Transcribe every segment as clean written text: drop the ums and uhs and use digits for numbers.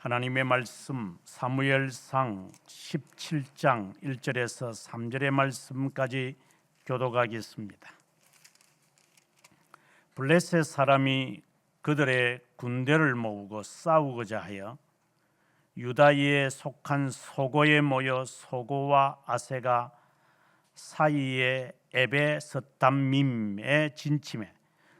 하나님의 말씀 사무엘상 17장 1절에서 3절의 말씀까지 교독하겠습니다. 블레셋 사람이 그들의 군대를 모으고 싸우고자 하여 유다에 속한 소고에 모여 소고와 아세가 사이의 에베스담밈에 진침해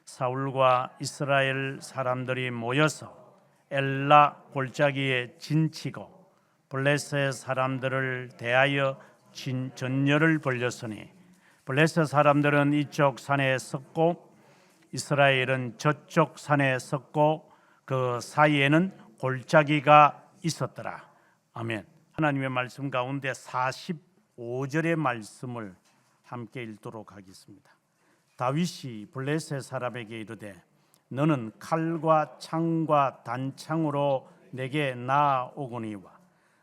사울과 이스라엘 사람들이 모여서 엘라 골짜기에 진치고 블레셋 사람들을 대하여 전열을 벌렸으니 블레셋 사람들은 이쪽 산에 섰고 이스라엘은 저쪽 산에 섰고 그 사이에는 골짜기가 있었더라. 아멘. 하나님의 말씀 가운데 45절의 말씀을 함께 읽도록 하겠습니다. 다윗이 블레셋 사람에게 이르되 너는 칼과 창과 단창으로 내게 나아오거니와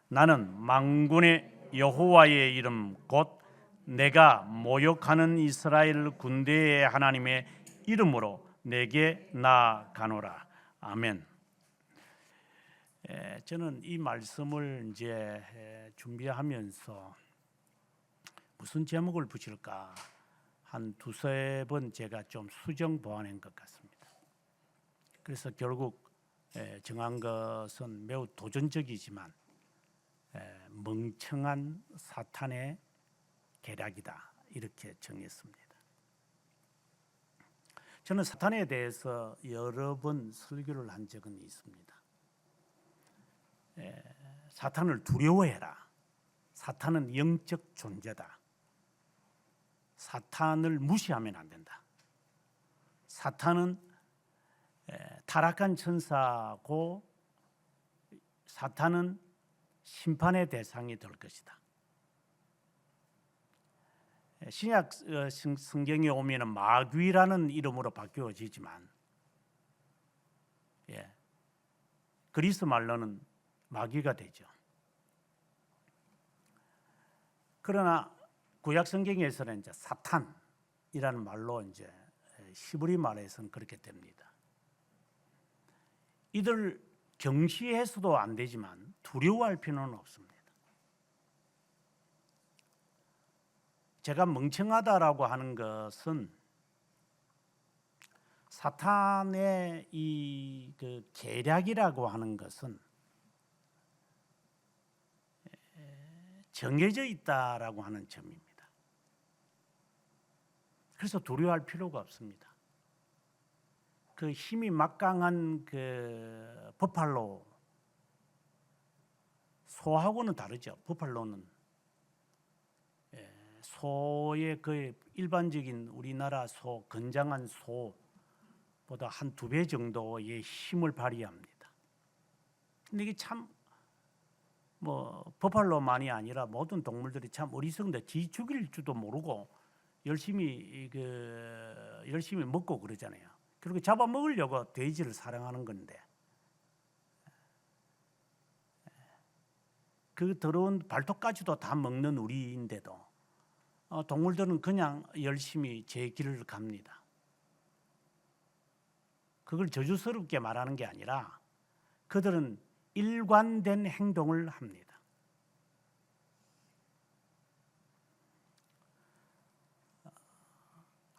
나는 만군의 여호와의 이름 곧 내가 모욕하는 이스라엘 군대의 하나님의 이름으로 내게 나아가노라. 아멘. 저는 이 말씀을 이제 준비하면서 무슨 제목을 붙일까 한 두세 번 제가 좀 수정 보완한 것 같습니다. 그래서 결국 정한 것은 매우 도전적이지만 멍청한 사탄의 계략이다 이렇게 정했습니다. 저는 사탄에 대해서 여러 번 설교를 한 적은 있습니다. 사탄을 두려워해라. 사탄은 영적 존재다. 사탄을 무시하면 안 된다. 사탄은 타락한 천사고 사탄은 심판의 대상이 될 것이다. 신약 성경에 오면 마귀라는 이름으로 바뀌어지지만 그리스 말로는 마귀가 되죠. 그러나 구약 성경에서는 이제 사탄이라는 말로 이제 히브리 말에서는 그렇게 됩니다. 이들 경시해서도 안 되지만 두려워할 필요는 없습니다. 제가 멍청하다라고 하는 것은 사탄의 이 그 계략이라고 하는 것은 정해져 있다라고 하는 점입니다. 그래서 두려워할 필요가 없습니다. 그 힘이 막강한 그 버팔로 소하고는 다르죠. 버팔로는 소의 그 일반적인 우리나라 소, 건장한 소보다 한 2배 정도의 힘을 발휘합니다. 근데 이게 참 버팔로만이 아니라 모든 동물들이 참 어리석은데 지 죽일 줄도 모르고 열심히 먹고 그러잖아요. 그리고 잡아먹으려고 돼지를 사랑하는 건데 그 더러운 발톱까지도 다 먹는 우리인데도 동물들은 그냥 열심히 제 길을 갑니다. 그걸 저주스럽게 말하는 게 아니라 그들은 일관된 행동을 합니다.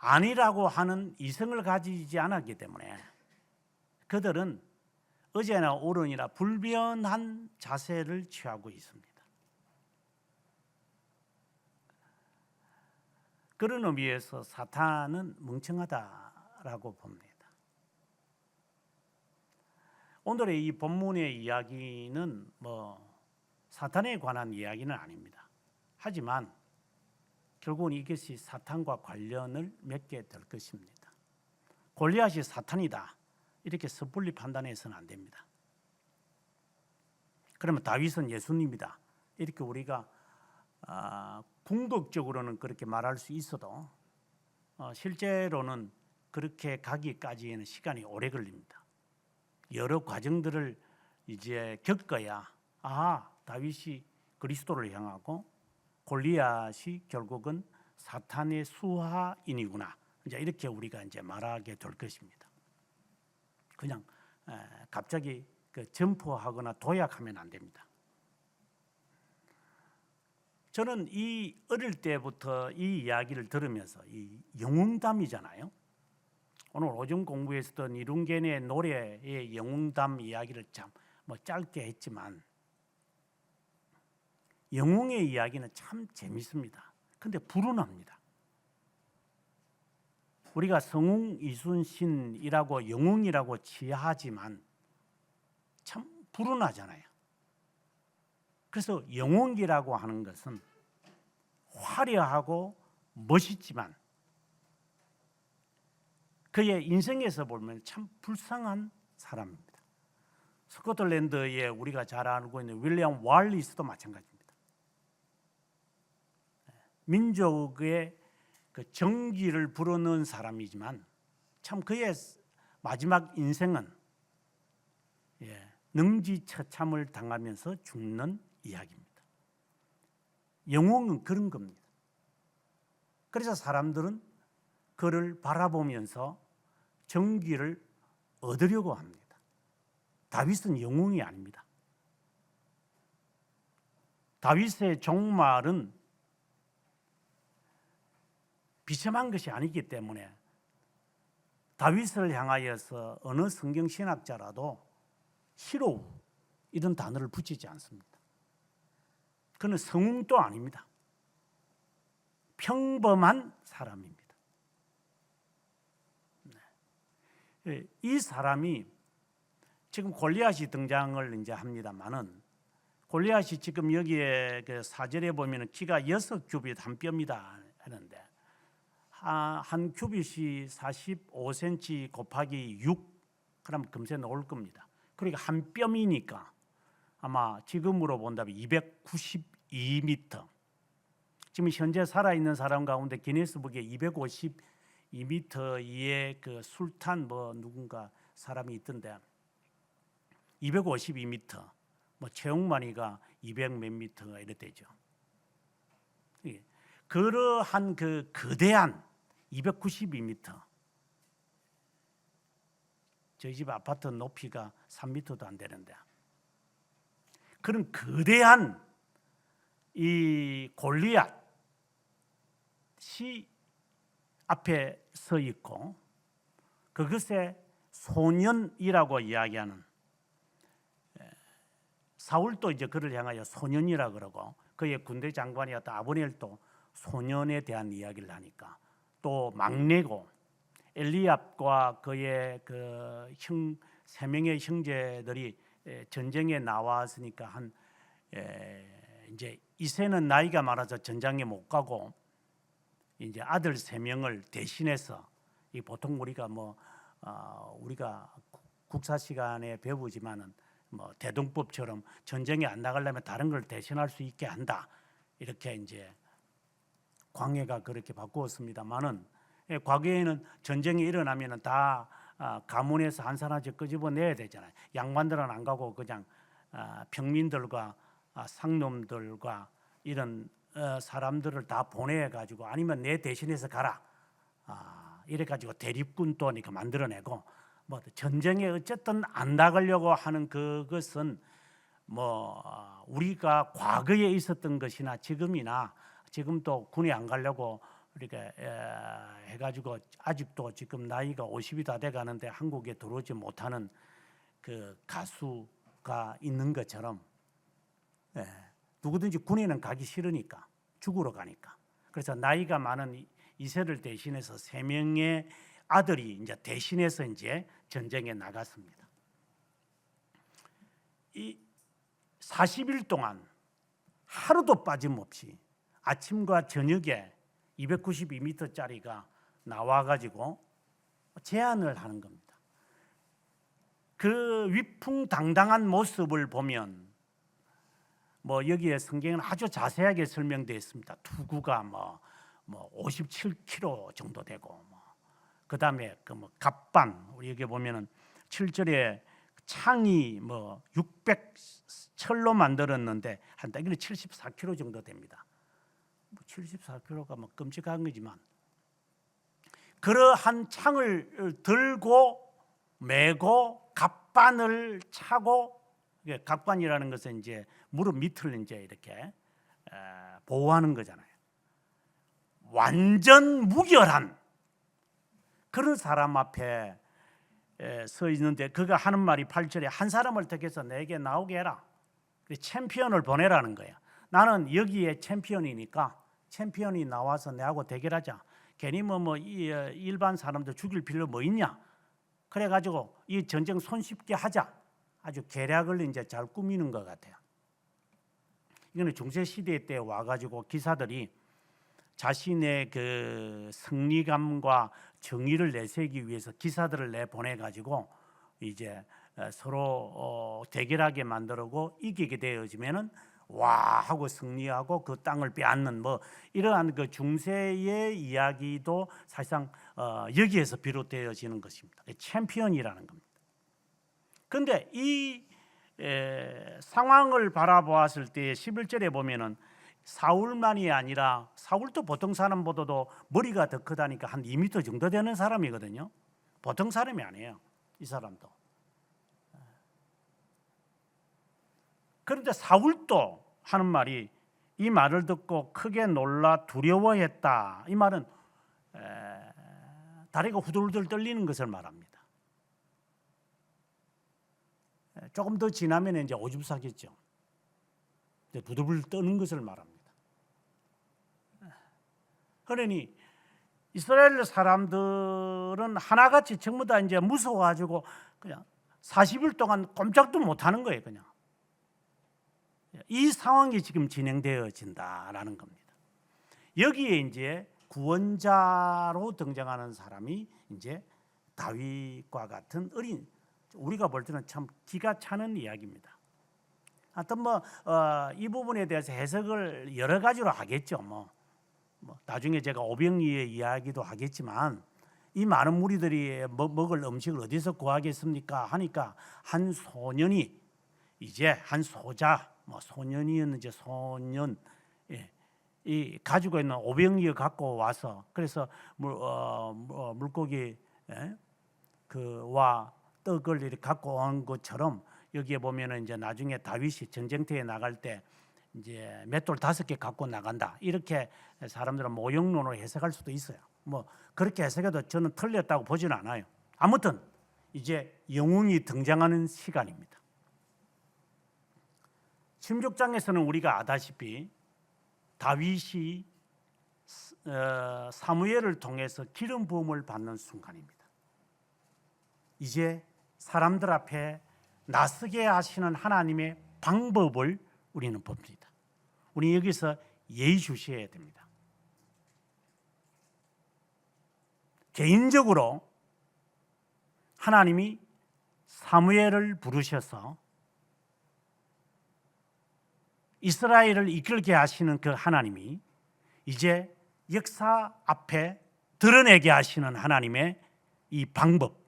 아니라고 하는 이성을 가지지 않았기 때문에 그들은 어제나 오른이나 불변한 자세를 취하고 있습니다. 그런 의미에서 사탄은 멍청하다라고 봅니다. 오늘의 이 본문의 이야기는 사탄에 관한 이야기는 아닙니다. 하지만 결국은 이것이 사탄과 관련을 맺게 될 것입니다. 골리앗이 사탄이다 이렇게 섣불리 판단해서는 안 됩니다. 그러면 다윗은 예수님이다 이렇게 우리가 궁극적으로는 그렇게 말할 수 있어도 실제로는 그렇게 가기까지에는 시간이 오래 걸립니다. 여러 과정들을 이제 겪어야 다윗이 그리스도를 향하고 골리앗이 결국은 사탄의 수하인이구나. 이제 이렇게 우리가 이제 말하게 될 것입니다. 그냥 갑자기 점포하거나 도약하면 안 됩니다. 저는 이 어릴 때부터 이 이야기를 들으면서 이 영웅담이잖아요. 오늘 오전 공부에서도 이룬겐의 노래의 영웅담 이야기를 참 짧게 했지만 영웅의 이야기는 참 재밌습니다. 근데 불운합니다. 우리가 성웅 이순신이라고 영웅이라고 취하지만 참 불운하잖아요. 그래서 영웅이라고 하는 것은 화려하고 멋있지만 그의 인생에서 보면 참 불쌍한 사람입니다. 스코틀랜드에 우리가 잘 알고 있는 윌리엄 월리스도 마찬가지입니다. 민족의 그 정기를 불어넣은 사람이지만 참 그의 마지막 인생은 능지처참을 당하면서 죽는 이야기입니다. 영웅은 그런 겁니다. 그래서 사람들은 그를 바라보면서 정기를 얻으려고 합니다. 다윗은 영웅이 아닙니다. 다윗의 종말은 비참한 것이 아니기 때문에 다윗을 향하여서 어느 성경 신학자라도 히로 이런 단어를 붙이지 않습니다. 그는 성웅도 아닙니다. 평범한 사람입니다. 이 사람이 지금 골리앗이 등장을 이제 합니다만은 골리앗이 지금 여기에 그 4절에 보면은 키가 6규빗 한 뼘이다 하는데 한 규빗이 45cm 곱하기 6 그럼 금세 나올 겁니다. 그러니까 한 뼘이니까 아마 지금으로 본다면 292m. 지금 현재 살아있는 사람 가운데 기네스북에 252m의 그 술탄 누군가 사람이 있던데 252m, 최홍만이가 200 몇 미터가 이랬대죠. 그러한 그 거대한 292m. 저희 집 아파트 높이가 3m도 안 되는데 그런 거대한 이 골리앗이 앞에 서 있고 그것에 소년이라고 이야기하는 사울도 이제 그를 향하여 소년이라 그러고 그의 군대 장관이었던 아브넬도 소년에 대한 이야기를 하니까 또 막내고 엘리압과 그의 그 세 명의 형제들이 전쟁에 나왔으니까 한 이제 이세는 나이가 많아서 전장에 못 가고 이제 아들 3명을 대신해서 이 보통 우리가 우리가 국사 시간에 배우지만은 대동법처럼 전쟁에 안 나가려면 다른 걸 대신할 수 있게 한다 이렇게 이제 광해가 그렇게 바꾸었습니다만은 과거에는 전쟁이 일어나면은 다 가문에서 한 사람씩 끄집어내야 되잖아요. 양반들은 안 가고 그냥 평민들과 상놈들과 이런 사람들을 다 보내가지고 아니면 내 대신해서 가라 이래가지고 대립군 또 만들어내고 전쟁에 어쨌든 안 나가려고 하는 그것은 우리가 과거에 있었던 것이나 지금도 군에 안 가려고 우리가 해가지고 아직도 지금 나이가 50이 다 돼가는데 한국에 들어오지 못하는 그 가수가 있는 것처럼 누구든지 군에는 가기 싫으니까 죽으러 가니까 그래서 나이가 많은 이세를 대신해서 3명의 아들이 이제 대신해서 이제 전쟁에 나갔습니다. 이 40일 동안 하루도 빠짐없이 아침과 저녁에 292m짜리가 나와가지고 제안을 하는 겁니다. 그 위풍당당한 모습을 보면 여기에 성경은 아주 자세하게 설명되어 있습니다. 투구가 57kg 정도 되고 그 다음에 갑반 우리 여기 보면은 7절에 창이 600철로 만들었는데 한 따기는 74kg 정도 됩니다. 74kg가 끔찍한 거지만 그러한 창을 들고 메고 갑반을 차고, 갑반이라는 것은 이제 무릎 밑을 이제 이렇게 보호하는 거잖아요. 완전 무결한 그런 사람 앞에 서 있는데 그가 하는 말이 8절에 한 사람을 택해서 내게 나오게 해라. 챔피언을 보내라는 거야. 나는 여기에 챔피언이니까 챔피언이 나와서 내하고 대결하자. 괜히 일반 사람들 죽일 필요 뭐 있냐? 그래가지고 이 전쟁 손쉽게 하자. 아주 계략을 이제 잘 꾸미는 것 같아요. 이거는 중세 시대 때 와가지고 기사들이 자신의 그 승리감과 정의를 내세우기 위해서 기사들을 내 보내가지고 이제 서로 대결하게 만들고 이기게 되어지면은 와 하고 승리하고 그 땅을 빼앗는 이러한 그 중세의 이야기도 사실상 여기에서 비롯되어지는 것입니다. 챔피언이라는 겁니다. 그런데 이 상황을 바라보았을 때 11절에 보면은 사울만이 아니라 사울도 보통 사람보다도 머리가 더 크다니까 한 2m 정도 되는 사람이거든요. 보통 사람이 아니에요. 이 사람도. 그런데 사울도 하는 말이 이 말을 듣고 크게 놀라 두려워했다. 이 말은 다리가 후들후들 떨리는 것을 말합니다. 조금 더 지나면 이제 오줌 싸겠죠. 부들부들 떠는 것을 말합니다. 그러니 이스라엘 사람들은 하나같이 전부 다 이제 무서워가지고 그냥 40일 동안 꼼짝도 못하는 거예요. 그냥 이 상황이 지금 진행되어진다라는 겁니다. 여기에 이제 구원자로 등장하는 사람이 이제 다윗과 같은 어린, 우리가 볼 때는 참 기가 차는 이야기입니다. 하여튼 이 부분에 대해서 해석을 여러 가지로 하겠죠. 나중에 제가 오병이의 이야기도 하겠지만 이 많은 무리들이 먹을 음식을 어디서 구하겠습니까? 하니까 한 소년이 이제 한 소자, 소년이었는지 소년, 이 가지고 있는 오병이어 갖고 와서 그래서 물고기 그와 떡을 이렇게 갖고 온 것처럼 여기에 보면은 이제 나중에 다윗이 전쟁터에 나갈 때 이제 맷돌 5개 갖고 나간다. 이렇게 사람들은 모형론으로 해석할 수도 있어요. 그렇게 해석해도 저는 틀렸다고 보지는 않아요. 아무튼 이제 영웅이 등장하는 시간입니다. 16장에서는 우리가 아다시피 다윗이 사무엘을 통해서 기름 부음을 받는 순간입니다. 이제 사람들 앞에 나서게 하시는 하나님의 방법을 우리는 봅니다. 우리 여기서 예의주시해야 됩니다. 개인적으로 하나님이 사무엘을 부르셔서 이스라엘을 이끌게 하시는 그 하나님이 이제 역사 앞에 드러내게 하시는 하나님의 이 방법,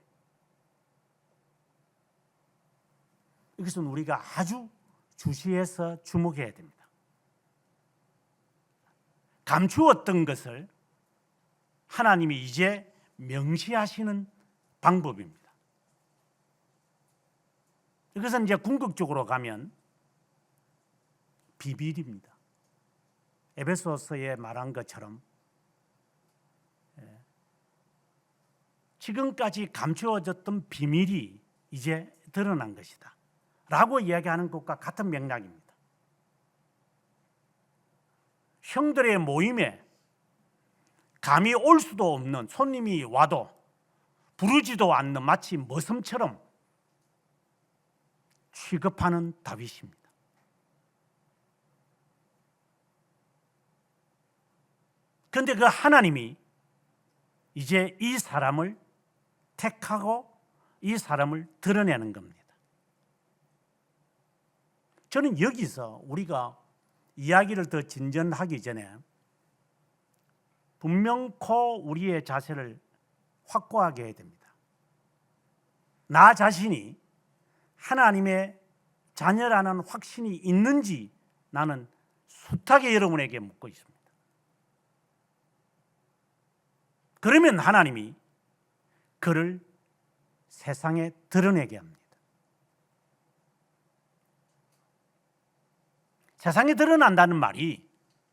이것은 우리가 아주 주시해서 주목해야 됩니다. 감추었던 것을 하나님이 이제 명시하시는 방법입니다. 이것은 이제 궁극적으로 가면 비밀입니다. 에베소서에 말한 것처럼 지금까지 감추어졌던 비밀이 이제 드러난 것이다 라고 이야기하는 것과 같은 맥락입니다. 형들의 모임에 감히 올 수도 없는 손님이 와도 부르지도 않는 마치 머슴처럼 취급하는 다윗입니다. 그런데 그 하나님이 이제 이 사람을 택하고 이 사람을 드러내는 겁니다. 저는 여기서 우리가 이야기를 더 진전하기 전에 분명코 우리의 자세를 확고하게 해야 됩니다. 나 자신이 하나님의 자녀라는 확신이 있는지 나는 숱하게 여러분에게 묻고 있습니다. 그러면 하나님이 그를 세상에 드러내게 합니다. 세상에 드러난다는 말이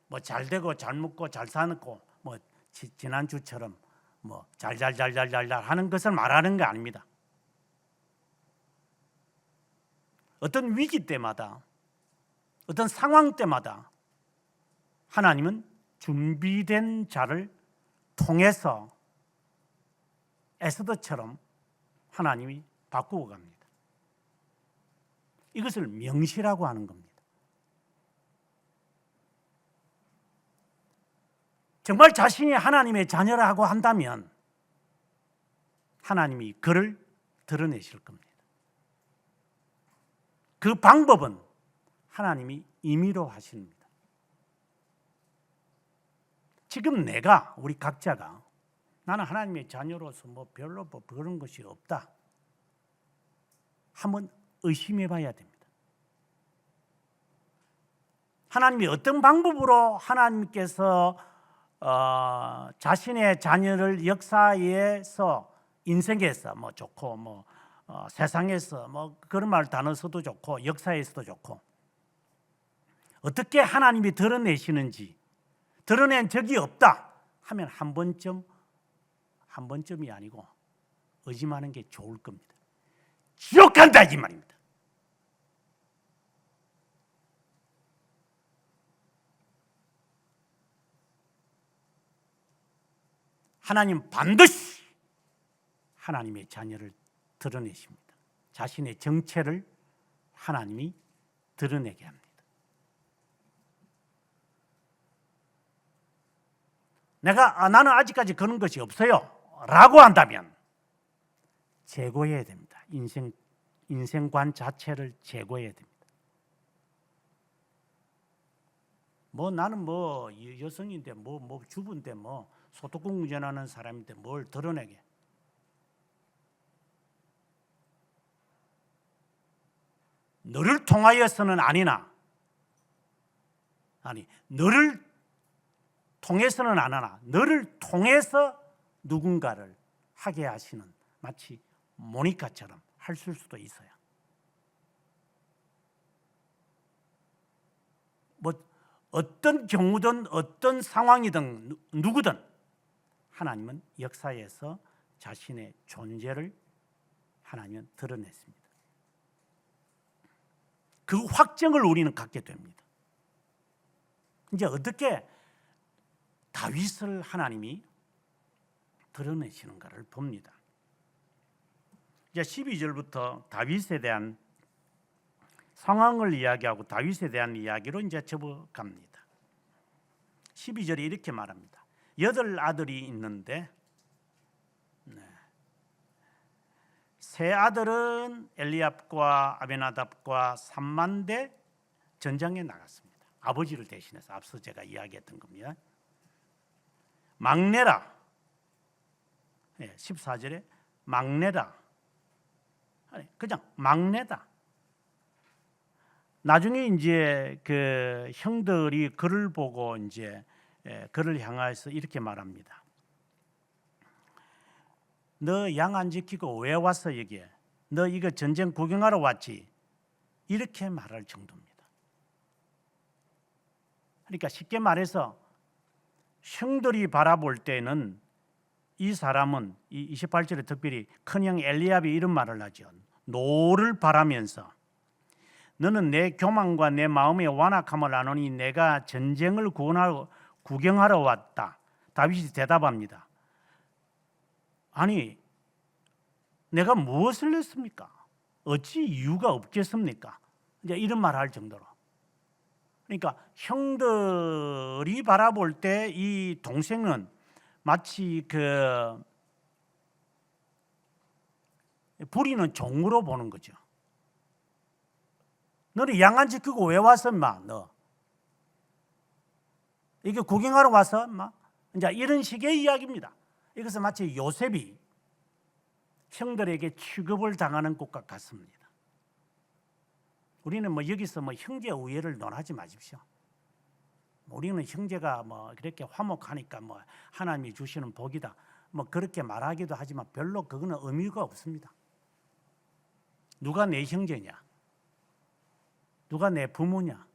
뭐 잘 되고 잘 먹고 잘 사놓고 뭐 지난주처럼 뭐 잘잘잘잘잘 하는 것을 말하는 게 아닙니다. 어떤 위기 때마다 어떤 상황 때마다 하나님은 준비된 자를 통해서 에스더처럼 하나님이 바꾸고 갑니다. 이것을 명시라고 하는 겁니다. 정말 자신이 하나님의 자녀라고 한다면 하나님이 그를 드러내실 겁니다. 그 방법은 하나님이 임의로 하십니다. 지금 내가 우리 각자가 나는 하나님의 자녀로서 뭐 별로 뭐 그런 것이 없다. 한번 의심해 봐야 됩니다. 하나님이 어떤 방법으로 하나님께서 자신의 자녀를 역사에서 인생에서 뭐 좋고 뭐 세상에서 뭐 그런 말 단어 써도 좋고 역사에서도 좋고 어떻게 하나님이 드러내시는지 드러낸 적이 없다 하면 한 번쯤이 아니고 의심하는 게 좋을 겁니다. 지옥 간다 이 말입니다. 하나님 반드시 하나님의 자녀를 드러내십니다. 자신의 정체를 하나님이 드러내게 합니다. 나는 아직까지 그런 것이 없어요 라고 한다면 제거해야 됩니다. 인생관 자체를 제거해야 됩니다. 뭐 나는 뭐 여성인데 뭐 주부인데 뭐 소뚜껑 운전하는 사람인데 뭘 드러내게. 너를 통하여서는 아니나 너를 통해서는 안 하나 너를 통해서 누군가를 하게 하시는 마치 모니카처럼 할 수도 있어요. 뭐 어떤 경우든 어떤 상황이든 누구든 하나님은 역사에서 자신의 존재를 하나님은 드러냈습니다. 그 확정을 우리는 갖게 됩니다. 이제 어떻게 다윗을 하나님이 드러내시는가를 봅니다. 이제 12절부터 다윗에 대한 상황을 이야기하고 다윗에 대한 이야기로 이제 접어갑니다. 12절에 이렇게 말합니다. 8 아들이 있는데 세 아들은 엘리압과 아벤하답과 3만 대 전장에 나갔습니다. 아버지를 대신해서 앞서 제가 이야기했던 겁니다. 막내라 14절에 막내라 그냥 막내다. 나중에 이제 그 형들이 그를 보고 이제 그를 향해서 이렇게 말합니다. 너 양 안 지키고 왜 왔어 여기에? 너 이거 전쟁 구경하러 왔지? 이렇게 말할 정도입니다. 그러니까 쉽게 말해서 형들이 바라볼 때는 이 사람은 이 28절에 특별히 큰형 엘리압이 이런 말을 하죠. 노를 바라면서 너는 내 교만과 내 마음의 완악함을 아노니 내가 전쟁을 구경하러 왔다. 다윗이 대답합니다. 아니 내가 무엇을 했습니까? 어찌 이유가 없겠습니까? 이제 이런 말을 할 정도로. 그러니까 형들이 바라볼 때 이 동생은 마치 그 부리는 종으로 보는 거죠. 너는 양 안 지키고 왜 왔어, 인마? 너 이게 구경하러 왔어, 인마? 이제 이런 식의 이야기입니다. 이것은 마치 요셉이 형들에게 취급을 당하는 것과 같습니다. 우리는 뭐 여기서 뭐 형제 우애를 논하지 마십시오. 우리는 형제가 뭐 그렇게 화목하니까 뭐 하나님이 주시는 복이다. 뭐 그렇게 말하기도 하지만 별로 그거는 의미가 없습니다. 누가 내 형제냐? 누가 내 부모냐?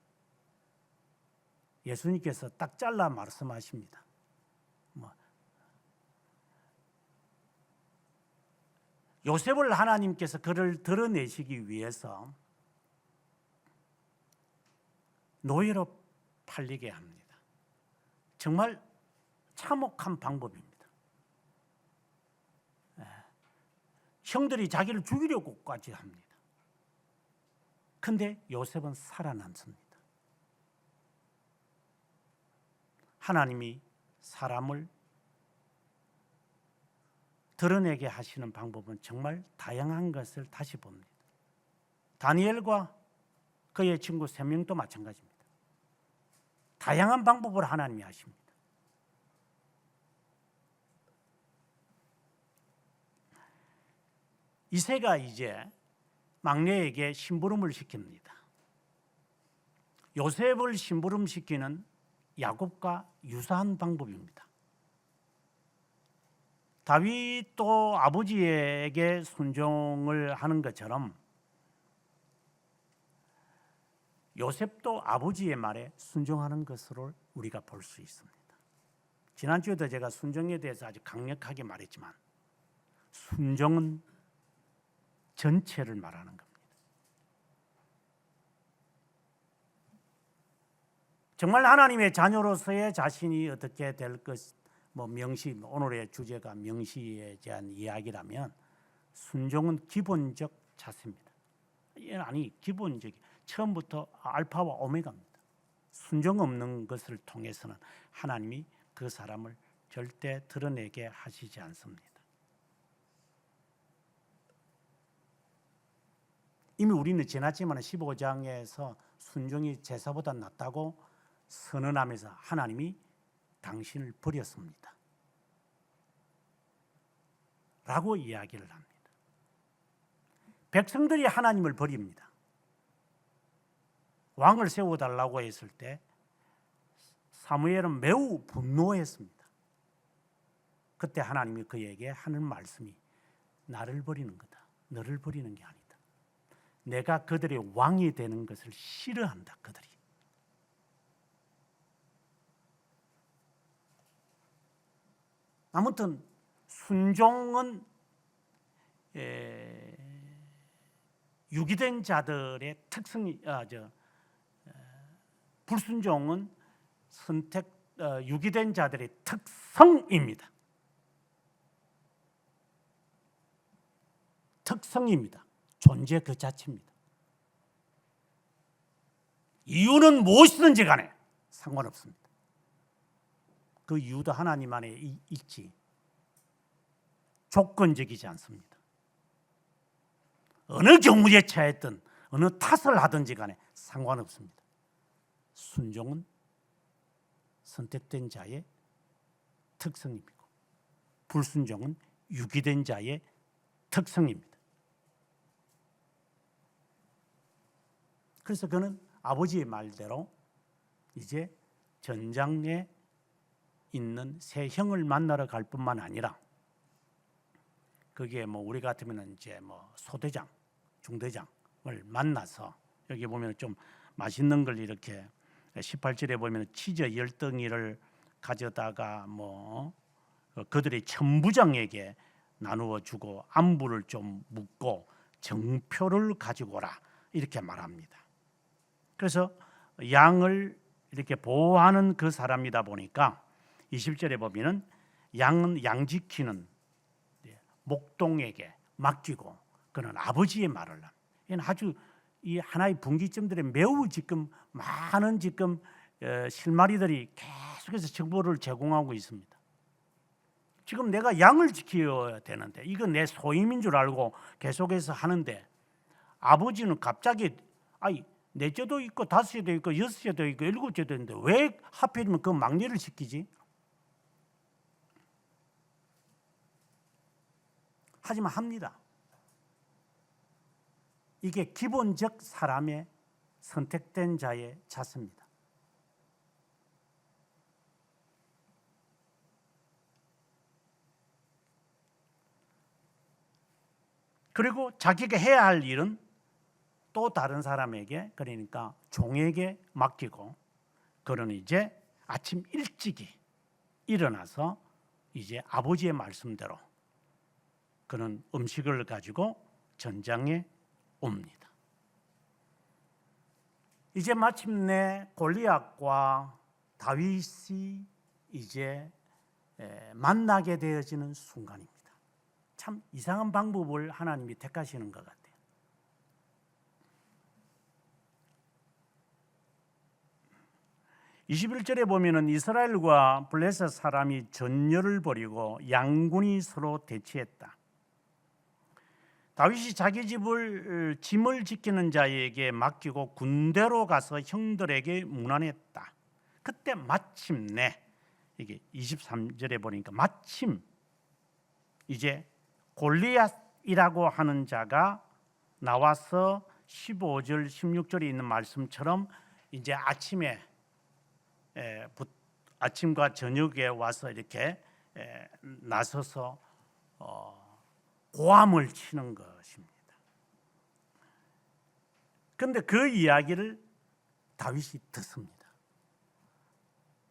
예수님께서 딱 잘라 말씀하십니다. 요셉을 하나님께서 그를 드러내시기 위해서 노예로 팔리게 합니다. 정말 참혹한 방법입니다. 형들이 자기를 죽이려고까지 합니다. 그런데 요셉은 살아남습니다. 하나님이 사람을 드러내게 하시는 방법은 정말 다양한 것을 다시 봅니다. 다니엘과 그의 친구 3명도 마찬가지입니다. 다양한 방법으로 하나님이 하십니다. 이새가 이제 막내에게 심부름을 시킵니다. 요셉을 심부름시키는 야곱과 유사한 방법입니다. 다윗도 아버지에게 순종을 하는 것처럼 요셉도 아버지의 말에 순종하는 것으로 우리가 볼 수 있습니다. 지난주에도 제가 순종에 대해서 아주 강력하게 말했지만 순종은 전체를 말하는 겁니다. 정말 하나님의 자녀로서의 자신이 어떻게 될 것, 명시, 오늘의 주제가 명시에 대한 이야기라면 순종은 기본적 자세입니다. 아니, 기본적이 처음부터 알파와 오메가입니다. 순종 없는 것을 통해서는 하나님이 그 사람을 절대 드러내게 하시지 않습니다. 이미 우리는 지났지만 15장에서 순종이 제사보다 낫다고 선언하면서 하나님이 당신을 버렸습니다 라고 이야기를 합니다. 백성들이 하나님을 버립니다. 왕을 세워달라고 했을 때 사무엘은 매우 분노했습니다. 그때 하나님이 그에게 하는 말씀이 나를 버리는 거다. 너를 버리는 게 아니다. 내가 그들의 왕이 되는 것을 싫어한다. 그들이. 아무튼 순종은 유기된 자들의 특성이 불순종은 유기된 자들의 특성입니다. 특성입니다. 존재 그 자체입니다. 이유는 무엇이든지 간에 상관없습니다. 그 이유도 하나님 안에 있지 조건적이지 않습니다. 어느 경우에 처했든 어느 탓을 하든지 간에 상관없습니다. 순종은 선택된 자의 특성이고 불순종은 유기된 자의 특성입니다. 그래서 그는 아버지의 말대로 이제 전장에 있는 세 형을 만나러 갈 뿐만 아니라 그게 우리 같으면 이제 소대장, 중대장을 만나서 여기 보면 좀 맛있는 걸 이렇게 18절에 보면 치즈 10덩이를 가져다가 그들의 천부장에게 나누어 주고 안부를 좀 묻고 정표를 가지고 오라 이렇게 말합니다. 그래서 양을 이렇게 보호하는 그 사람이다 보니까 20절에 보면은 양은 양 지키는 목동에게 맡기고 그는 아버지의 말을 합니다. 이는 아주 이 하나의 분기점들에 매우 지금 많은 실마리들이 계속해서 정보를 제공하고 있습니다. 지금 내가 양을 지켜야 되는데 이건 내 소임인 줄 알고 계속해서 하는데 아버지는 갑자기 4째도 있고 5째도 있고 6째도 있고 7째도 있는데 왜 하필이면 그 막내를 시키지? 하지만 합니다. 이게 기본적 사람의 선택된 자의 자세입니다. 그리고 자기가 해야 할 일은 또 다른 사람에게, 그러니까 종에게 맡기고, 그는 이제 아침 일찍이 일어나서 이제 아버지의 말씀대로 그는 음식을 가지고 전장에 옵니다. 이제 마침내 골리앗과 다윗이 이제 만나게 되어지는 순간입니다. 참 이상한 방법을 하나님이 택하시는 것 같아요. (21절에) 보면은 이스라엘과 블레셋 사람이 전열을 벌이고 양군이 서로 대치했다. 다윗이 자기 짐을 지키는 자에게 맡기고 군대로 가서 형들에게 문안했다. 그때 마침내, 이게 23절에 보니까 마침 이제 골리앗이라고 하는 자가 나와서 15절 16절에 있는 말씀처럼 이제 아침과 저녁에 와서 이렇게 나서서 고함을 치는 것입니다. 그런데 그 이야기를 다윗이 듣습니다.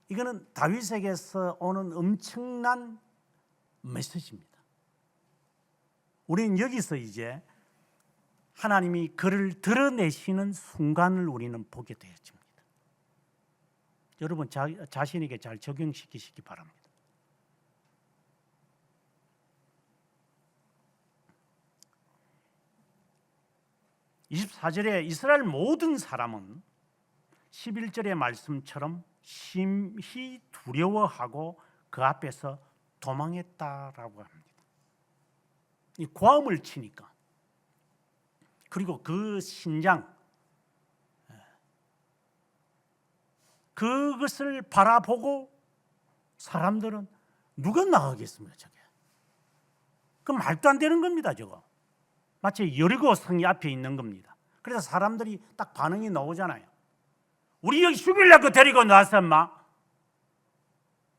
이거는 다윗에게서 오는 엄청난 메시지입니다. 우리는 여기서 이제 하나님이 그를 드러내시는 순간을 우리는 보게 되어집니다. 여러분 자신에게 잘 적용시키시기 바랍니다. 24절에 이스라엘 모든 사람은 11절의 말씀처럼 심히 두려워하고 그 앞에서 도망했다라고 합니다. 이 고함을 치니까, 그리고 그 신장, 그것을 바라보고 사람들은 누가 나가겠습니까? 저게 그 말도 안 되는 겁니다. 저거 마치 여리고 성이 앞에 있는 겁니다. 그래서 사람들이 딱 반응이 나오잖아요. 우리 여기 죽이려고 데리고 나왔어 마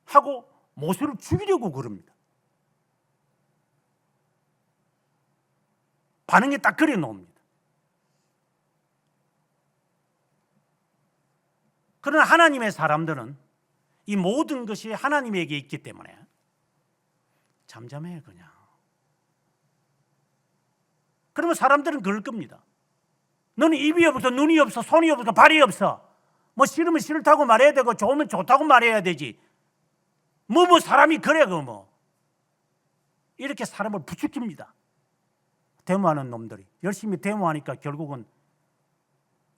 하고 모세를 죽이려고 그럽니다. 반응이 딱 그래 나옵니다. 그러나 하나님의 사람들은 이 모든 것이 하나님에게 있기 때문에 잠잠해요 그냥. 그러면 사람들은 그럴 겁니다. 너는 입이 없어, 눈이 없어, 손이 없어, 발이 없어. 뭐 싫으면 싫다고 말해야 되고 좋으면 좋다고 말해야 되지. 뭐 사람이 그래 그 뭐. 이렇게 사람을 부추깁니다. 데모하는 놈들이 열심히 데모하니까 결국은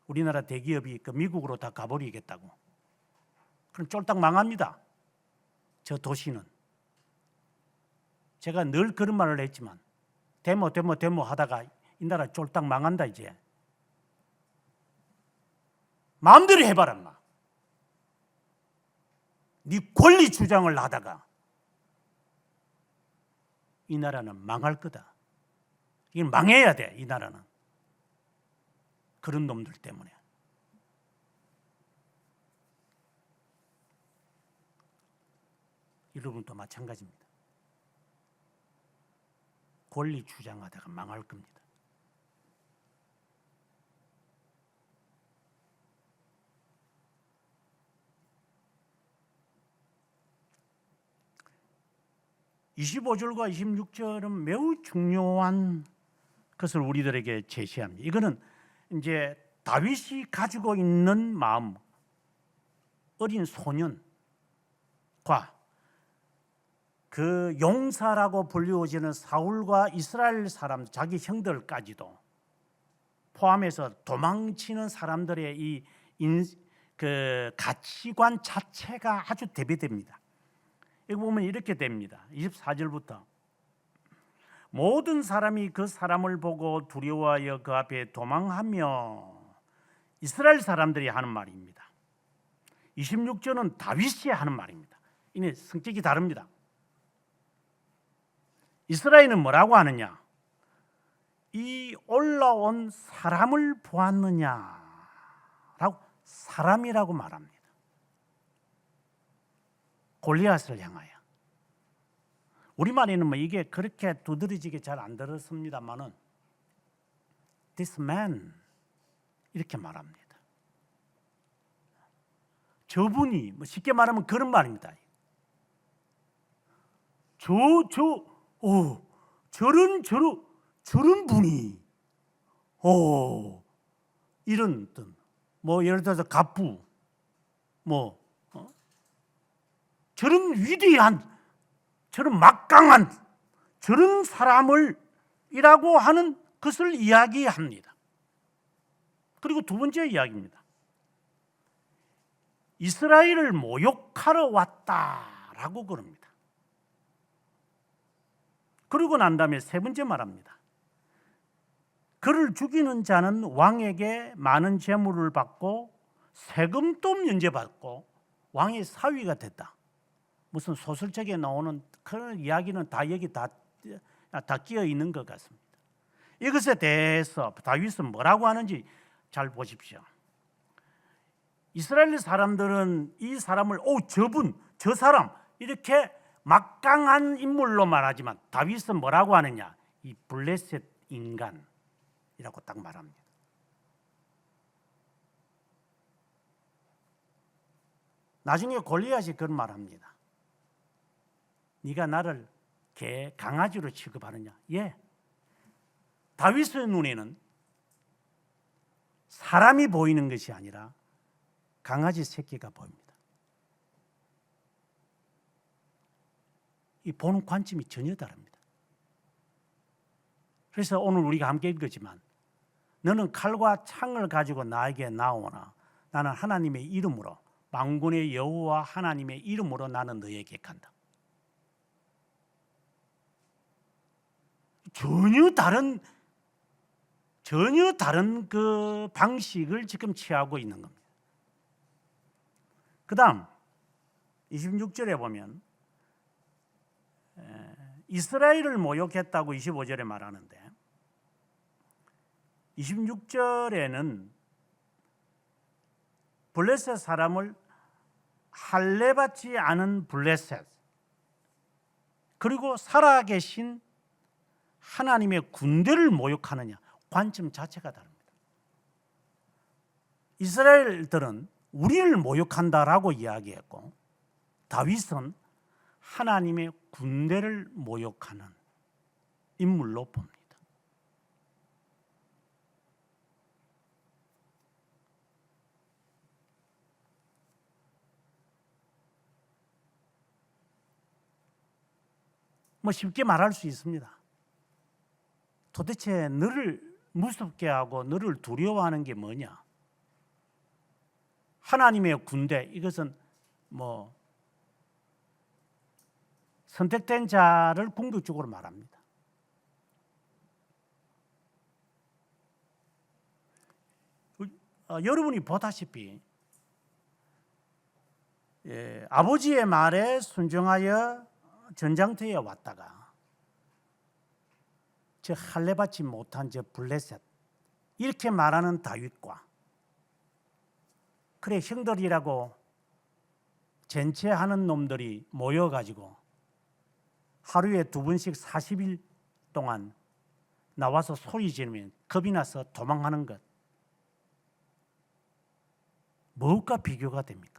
우리나라 대기업이 그 미국으로 다 가버리겠다고. 그럼 쫄딱 망합니다. 저 도시는. 제가 늘 그런 말을 했지만 데모 하다가 이 나라 쫄딱 망한다 이제. 마음대로 해봐라 마. 네 권리 주장을 하다가 이 나라는 망할 거다. 이건 망해야 돼. 이 나라는. 그런 놈들 때문에. 여러분도 마찬가지입니다. 권리 주장하다가 망할 겁니다. (25절과 26절은) 매우 중요한 것을 우리들에게 제시합니다. 이거는 이제 다윗이 가지고 있는 마음, 어린 소년과 그 용사라고 불리워지는 사울과 이스라엘 사람, 자기 형들까지도 포함해서 도망치는 사람들의 그 가치관 자체가 아주 대비됩니다. 여기 보면 이렇게 됩니다. 24절부터 모든 사람이 그 사람을 보고 두려워하여 그 앞에 도망하며, 이스라엘 사람들이 하는 말입니다. 26절은 다윗이 하는 말입니다. 이게 성격이 다릅니다. 이스라엘은 뭐라고 하느냐? 이 올라온 사람을 보았느냐라고 사람이라고 말합니다. 골리앗을 향하여. 우리말에는 뭐 이게 그렇게 두드러지게 잘 안 들었습니다만은 this man 이렇게 말합니다. 저분이 뭐 쉽게 말하면 그런 말입니다. 저런 분이 이런 어떤 뭐 예를 들어서 갑부 저런 위대한 저런 막강한 저런 사람을 이라고 하는 것을 이야기합니다. 그리고 두 번째 이야기입니다. 이스라엘을 모욕하러 왔다라고 그럽니다. 그러고 난 다음에 세 번째 말합니다. 그를 죽이는 자는 왕에게 많은 재물을 받고 세금도 면제받고 왕의 사위가 됐다. 무슨 소설책에 나오는 그런 이야기는 다 여기 다 끼어 있는 것 같습니다. 이것에 대해서 다윗은 뭐라고 하는지 잘 보십시오. 이스라엘 사람들은 이 사람을 저 사람 이렇게 막강한 인물로 말하지만 다윗은 뭐라고 하느냐? 이 블레셋 인간이라고 딱 말합니다. 나중에 골리앗이 그런 말합니다. 네가 나를 강아지로 취급하느냐? 예. 다윗의 눈에는 사람이 보이는 것이 아니라 강아지 새끼가 보입니다. 이 보는 관점이 전혀 다릅니다. 그래서 오늘 우리가 함께 읽었지만 너는 칼과 창을 가지고 나에게 나오나 나는 하나님의 이름으로 만군의 여호와 하나님의 이름으로 나는 너에게 간다. 전혀 다른 그 방식을 지금 취하고 있는 겁니다. 그 다음 26절에 보면 이스라엘을 모욕했다고 25절에 말하는데 26절에는 블레셋 사람을 할례받지 않은 블레셋 그리고 살아계신 하나님의 군대를 모욕하느냐 관점 자체가 다릅니다. 이스라엘들은 우리를 모욕한다라고 이야기했고 다윗은 하나님의 군대를 모욕하는 인물로 봅니다. 뭐 쉽게 말할 수 있습니다. 도대체 너를 무섭게 하고 너를 두려워하는 게 뭐냐? 하나님의 군대, 이것은 뭐 선택된 자를 궁극적으로 말합니다. 여러분이 보다시피 아버지의 말에 순종하여 전장터에 왔다가 저 할례받지 못한 저 블레셋 이렇게 말하는 다윗과 그래 형들이라고 젠체하는 놈들이 모여가지고 하루에 2번씩 40일 동안 나와서 소리 지르면 겁이 나서 도망하는 것 무엇과 비교가 됩니까?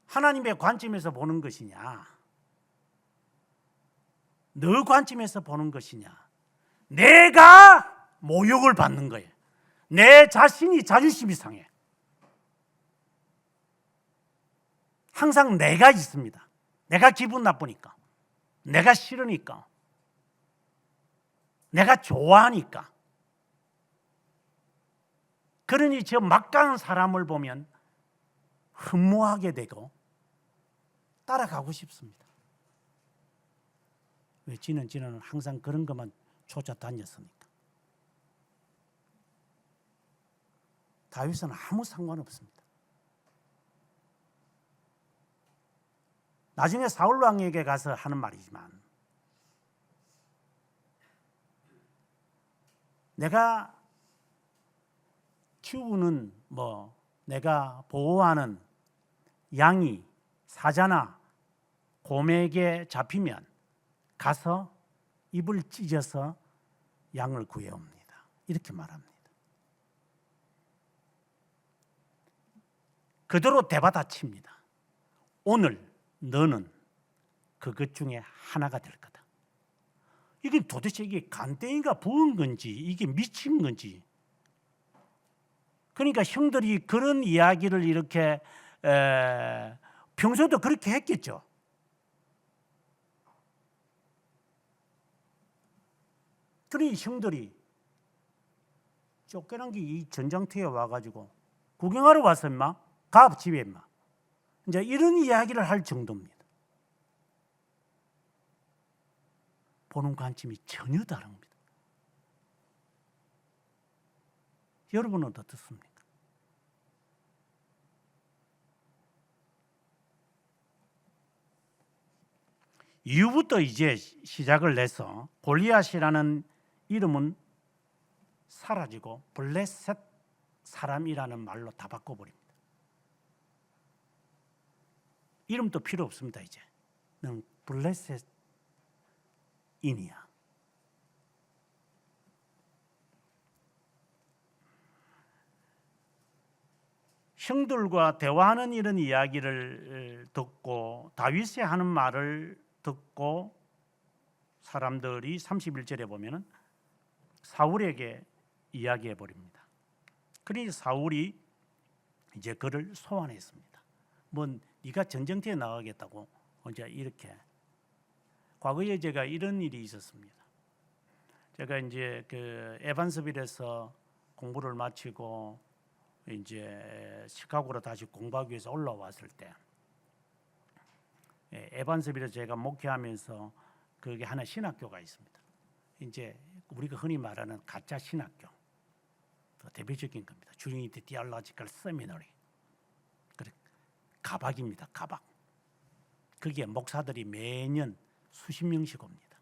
하나님의 관점에서 보는 것이냐 너 관점에서 보는 것이냐 내가 모욕을 받는 거예요. 내 자신이 자존심이 상해. 항상 내가 있습니다. 내가 기분 나쁘니까 내가 싫으니까 내가 좋아하니까 그러니 저 막강한 사람을 보면 흠모하게 되고 따라가고 싶습니다. 왜 지는 항상 그런 것만 쫓아다녔으니까. 다윗은 아무 상관없습니다. 나중에 사울 왕에게 가서 하는 말이지만 내가 키우는 내가 보호하는 양이 사자나 곰에게 잡히면 가서 입을 찢어서 양을 구해옵니다. 이렇게 말합니다. 그대로 대받아칩니다. 오늘 너는 그것 중에 하나가 될 거다. 이게 도대체 이게 간땡이가 부은 건지 이게 미친 건지. 그러니까 형들이 그런 이야기를 이렇게 평소에도 그렇게 했겠죠. 그러니 형들이 쫓겨난 게 이 전장터에 와가지고 구경하러 왔어 임마. 가 집에 임마. 이제 이런 이야기를 할 정도입니다. 보는 관점이 전혀 다릅니다. 여러분은 어떻습니까? 이후부터 이제 시작을 해서 골리앗이라는 이름은 사라지고 블레셋 사람이라는 말로 다 바꿔버립니다. 이름도 필요 없습니다. 이제 넌 블레셋 인이야. 형들과 대화하는 이런 이야기를 듣고 다윗이 하는 말을 듣고 사람들이 31절에 보면은 사울에게 이야기해 버립니다. 그러니 사울이 이제 그를 소환했습니다. 뭐 네가 전쟁터에 나가겠다고 이제 이렇게. 과거에 제가 이런 일이 있었습니다. 제가 이제 그 에반스빌에서 공부를 마치고 이제 시카고로 다시 공부하기 위해서 올라왔을 때 에반스빌에서 제가 목회하면서 그게 하나 신학교가 있습니다. 이제 우리가 흔히 말하는 가짜 신학교 대표적인 겁니다. 주니티 디알로지컬 세미너리. 가박입니다. 가박. 거기에 목사들이 매년 수십 명씩 옵니다.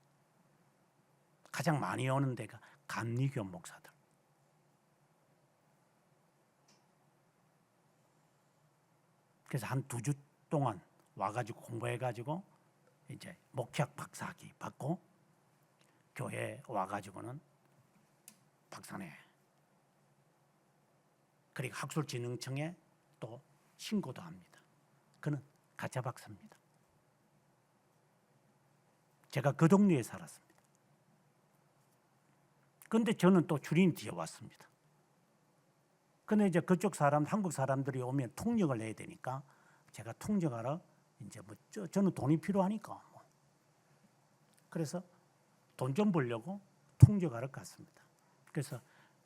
가장 많이 오는 데가 감리교 목사들. 그래서 한 2주 동안 와가지고 공부해가지고 이제 목회학 박사학위 받고 교회에 와가지고는 박사네. 그리고 학술진흥청에 또 신고도 합니다. 그는 가짜 박사입니다. 제가 그 동네에 살았습니다. 그런데 저는 또 주님 뒤에 왔습니다. 근데 이제 그쪽 사람, 한국 사람들이 오면 통역을 해야 되니까 제가 통역하러 이제 뭐 저는 돈이 필요하니까 뭐. 그래서 돈 좀 벌려고 통역하러 갔습니다. 그래서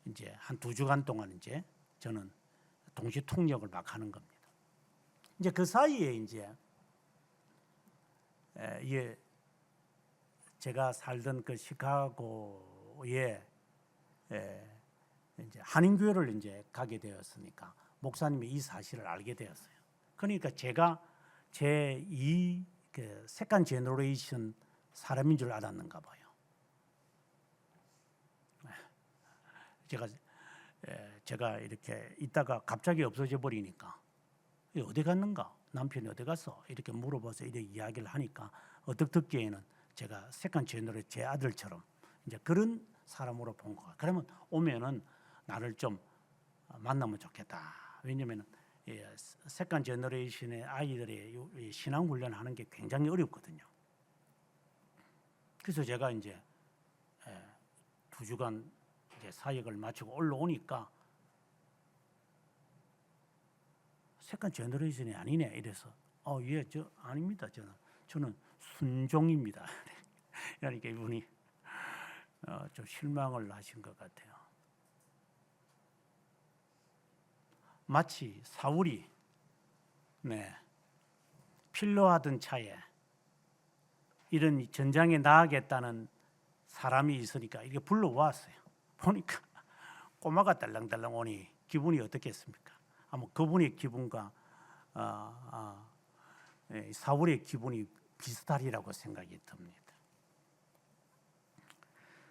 이제 한 2주간 동안 이제 저는 동시 통역을 막 하는 겁니다. 이제 그 사이에 이제 제가 살던 그 시카고에 이제 한인교회를 이제 가게 되었으니까 목사님이 이 사실을 알게 되었어요. 그러니까 제가 제2 그 세컨 제너레이션 사람인 줄 알았는가 봐요. 제가 이렇게 있다가 갑자기 없어져 버리니까 어디 갔는가? 남편이 어디 갔어? 이렇게 물어봐서 이렇게 이야기를 하니까 어떻게 듣기에는 제가 세컨 제너레이션 제 아들처럼 이제 그런 사람으로 본 거야. 그러면 오면은 나를 좀 만나면 좋겠다. 왜냐면은 세컨 제너레이션의 아이들이 신앙 훈련하는 게 굉장히 어렵거든요. 그래서 제가 이제 2주간 이제 사역을 마치고 올라오니까 세컨 제너레이션이 아니네 이래서 예, 저 아닙니다. 저는 순종입니다. 그러니까 이분이 좀 실망을 하신 것 같아요. 마치 사울이 필요하던 차에 이런 전장에 나가겠다는 사람이 있으니까 이게 불러왔어요. 보니까 꼬마가 달랑달랑 오니 기분이 어떻겠습니까? 아마 그분의 기분과 사울의 기분이 비슷하리라고 생각이 듭니다.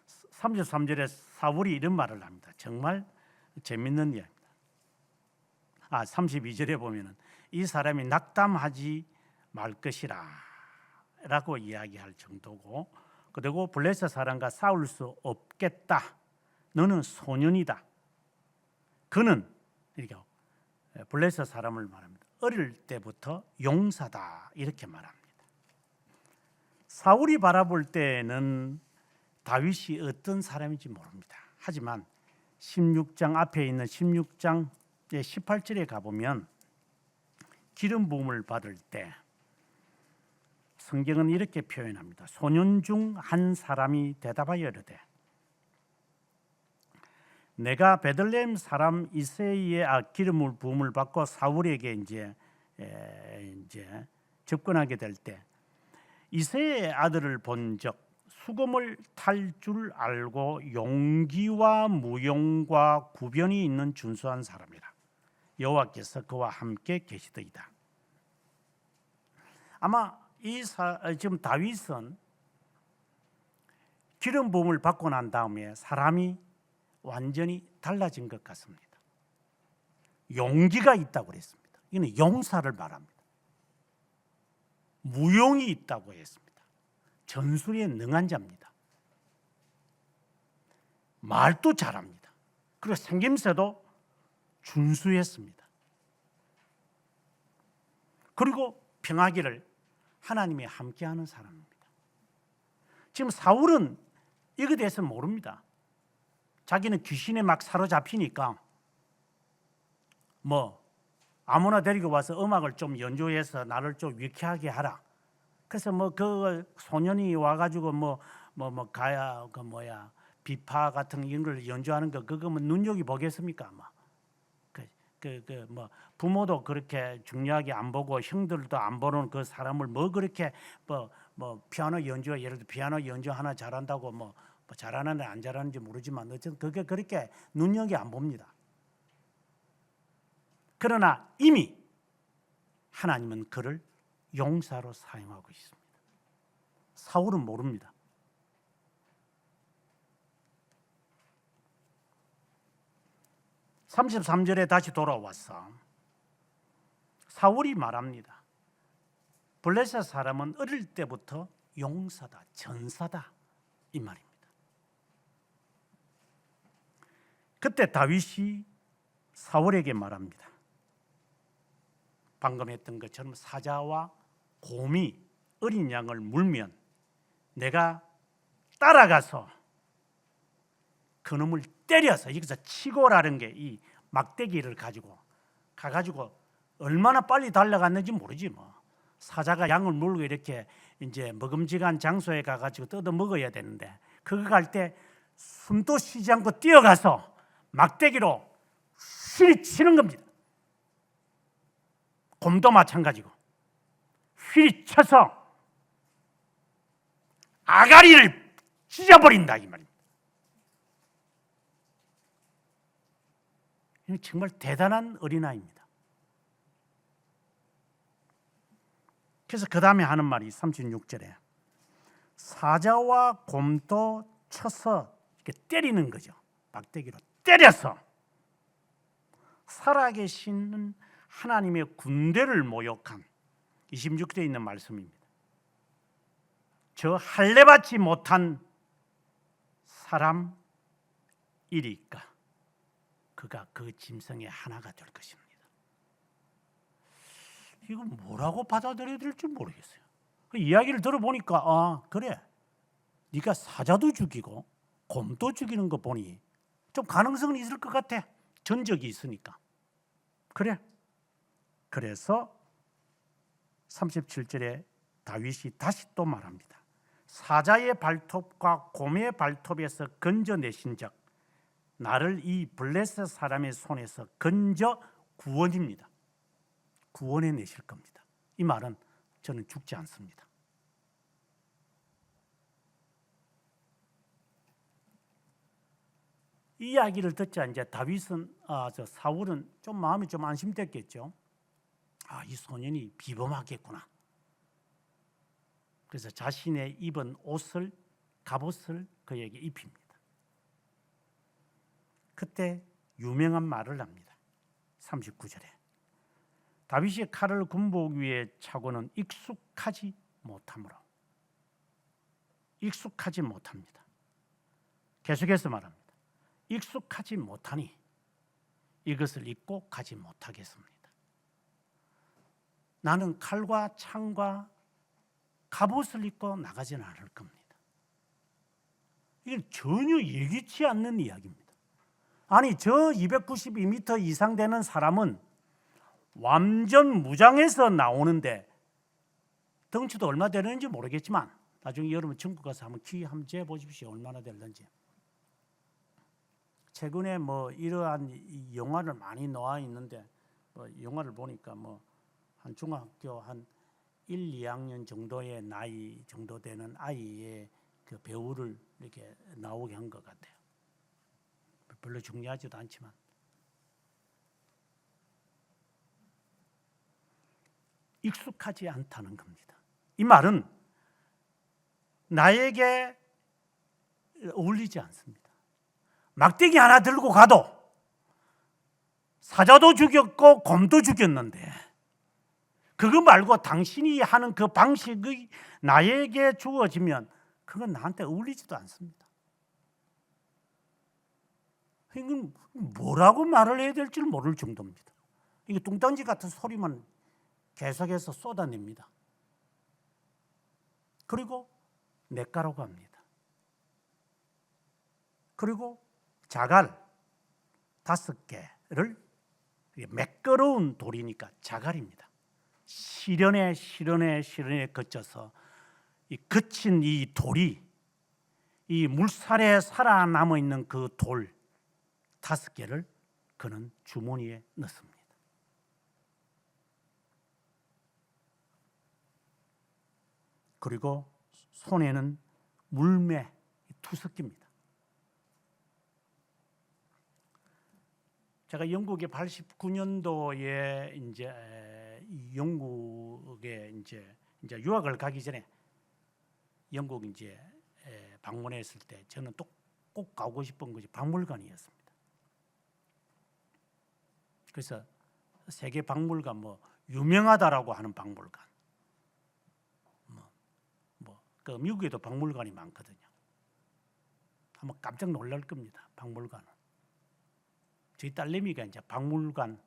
33절에 사울이 이런 말을 합니다. 정말 재밌는 이야기입니다. 32절에 보면은 이 사람이 낙담하지 말 것이라 라고 이야기할 정도고 그리고 블레셋 사람과 싸울 수 없겠다. 너는 소년이다. 그는 이렇게 블레셋 사람을 말합니다. 어릴 때부터 용사다 이렇게 말합니다. 사울이 바라볼 때는 다윗이 어떤 사람인지 모릅니다. 하지만 16장 앞에 있는 16장의 18절에 가보면 기름 부음을 받을 때 성경은 이렇게 표현합니다. 소년 중 한 사람이 대답하여 이르되 내가 베들레헴 사람 이새의 기름 부음을 받고 사울에게 이제 접근하게 될 때 이새의 아들을 본적 수금을 탈 줄 알고 용기와 무용과 구변이 있는 준수한 사람이라. 여호와께서 그와 함께 계시더이다. 아마 지금 다윗은 기름 부음을 받고 난 다음에 사람이 완전히 달라진 것 같습니다. 용기가 있다고 그랬습니다. 이는 용사를 말합니다. 무용이 있다고 했습니다. 전술에 능한 자입니다. 말도 잘합니다. 그리고 생김새도 준수했습니다. 그리고 평하기를 하나님이 함께하는 사람입니다. 지금 사울은 이것에 대해서 모릅니다. 자기는 귀신에 막 사로잡히니까 아무나 데리고 와서 음악을 좀 연주해서 나를 좀 유쾌하게 하라. 그래서 그 소년이 와가지고 가야 비파 같은 이런 걸 연주하는 거 그거 눈여겨 보겠습니까? 아마 부모도 그렇게 중요하게 안 보고 형들도 안 보는 그 사람을 그렇게 피아노 연주 예를 들어 피아노 연주 하나 잘한다고 잘하는지 안 잘하는지 모르지만 어쨌든 그게 그렇게 눈여겨 안 봅니다. 그러나 이미 하나님은 그를 용사로 사용하고 있습니다. 사울은 모릅니다. (33절에) 다시 돌아와서 사울이 말합니다. 블레셋 사람은 어릴 때부터 용사다, 전사다 이 말입니다. 그때 다윗이 사울에게 말합니다. 방금 했던 것처럼 사자와 곰이 어린 양을 물면 내가 따라가서 그놈을 때려서 여기서 치고라는 게 이 막대기를 가가지고 얼마나 빨리 달려갔는지 모르지 사자가 양을 물고 이렇게 이제 먹음직한 장소에 가가지고 뜯어 먹어야 되는데 그거 갈 때 숨도 쉬지 않고 뛰어가서 막대기로 휘리치는 겁니다. 곰도 마찬가지고 휘리쳐서 아가리를 찢어버린다 이 말입니다. 정말 대단한 어린아이입니다. 그래서 그 다음에 하는 말이 36절에 사자와 곰도 쳐서 이렇게 때리는 거죠. 막대기로 때려서 살아계신 하나님의 군대를 모욕한 26절에 있는 말씀입니다. 저 할례받지 못한 사람이리까 그가 그 짐승의 하나가 될 것입니다. 이거 뭐라고 받아들여야 될지 모르겠어요. 그 이야기를 들어보니까 그래 네가 사자도 죽이고 곰도 죽이는 거 보니 좀 가능성은 있을 것 같아. 전적이 있으니까. 그래. 그래서 37절에 다윗이 다시 또 말합니다. 사자의 발톱과 곰의 발톱에서 건져내신 적 나를 이 블레셋 사람의 손에서 건져 구원입니다. 구원해 내실 겁니다. 이 말은 저는 죽지 않습니다. 이 이야기를 듣자 이제 다윗은 사울은 좀 마음이 좀 안심됐겠죠. 이 소년이 비범하겠구나. 그래서 자신의 입은 옷을 갑옷을 그에게 입힙니다. 그때 유명한 말을 합니다. 39절에 다윗이 칼을 군복 위에 차고는 익숙하지 못하므로 익숙하지 못합니다. 계속해서 말합니다. 익숙하지 못하니 이것을 입고 가지 못하겠습니다. 나는 칼과 창과 갑옷을 입고 나가지는 않을 겁니다. 이건 전혀 예기치 않는 이야기입니다. 아니, 저 292m 이상 되는 사람은 완전 무장해서 나오는데 덩치도 얼마 되는지 모르겠지만 나중에 여러분 중국 가서 한번 키 한번 재보십시오. 얼마나 될는지. 최근에 뭐 이러한 영화를 많이 나와 있는데 영화를 보니까 한 중학교 한 1, 2학년 정도의 나이 정도 되는 아이의 그 배우를 이렇게 나오게 한 것 같아요. 별로 중요하지도 않지만. 익숙하지 않다는 겁니다. 이 말은 나에게 어울리지 않습니다. 막대기 하나 들고 가도 사자도 죽였고 곰도 죽였는데 그거 말고 당신이 하는 그 방식이 나에게 주어지면 그건 나한테 어울리지도 않습니다. 이건 뭐라고 말을 해야 될지 모를 정도입니다. 이게 뚱딴지 같은 소리만 계속해서 쏟아냅니다. 그리고 냇가라고 합니다. 그리고 자갈 5개를 매끄러운 돌이니까 자갈입니다. 시련에 거쳐서 이 거친 이 돌이 이 물살에 살아남아 있는 그 돌 5개를 그는 주머니에 넣습니다. 그리고 손에는 물매 투석기입니다. 제가 영국에 89년도에 이제 영국에 이제 유학을 가기 전에 영국 이제 방문했을 때 저는 또 꼭 가고 싶은 것이 박물관이었습니다. 그래서 세계 박물관 유명하다라고 하는 박물관, 그 미국에도 박물관이 많거든요. 아마 깜짝 놀랄 겁니다. 박물관은. 저희 딸내미가 이제 박물관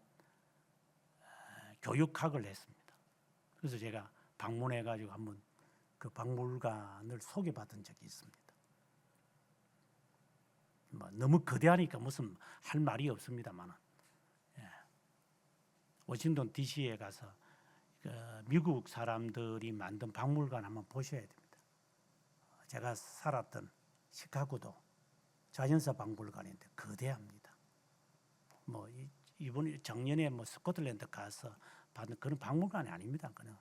교육학을 했습니다. 그래서 제가 방문해가지고 한번 그 박물관을 소개받은 적이 있습니다. 너무 거대하니까 무슨 할 말이 없습니다만, 워싱턴 DC에 가서 미국 사람들이 만든 박물관 한번 보셔야 됩니다. 제가 살았던 시카고도 자연사 박물관인데 거대합니다. 이번 작년에 스코틀랜드 가서 받은 그런 박물관이 아닙니다. 그냥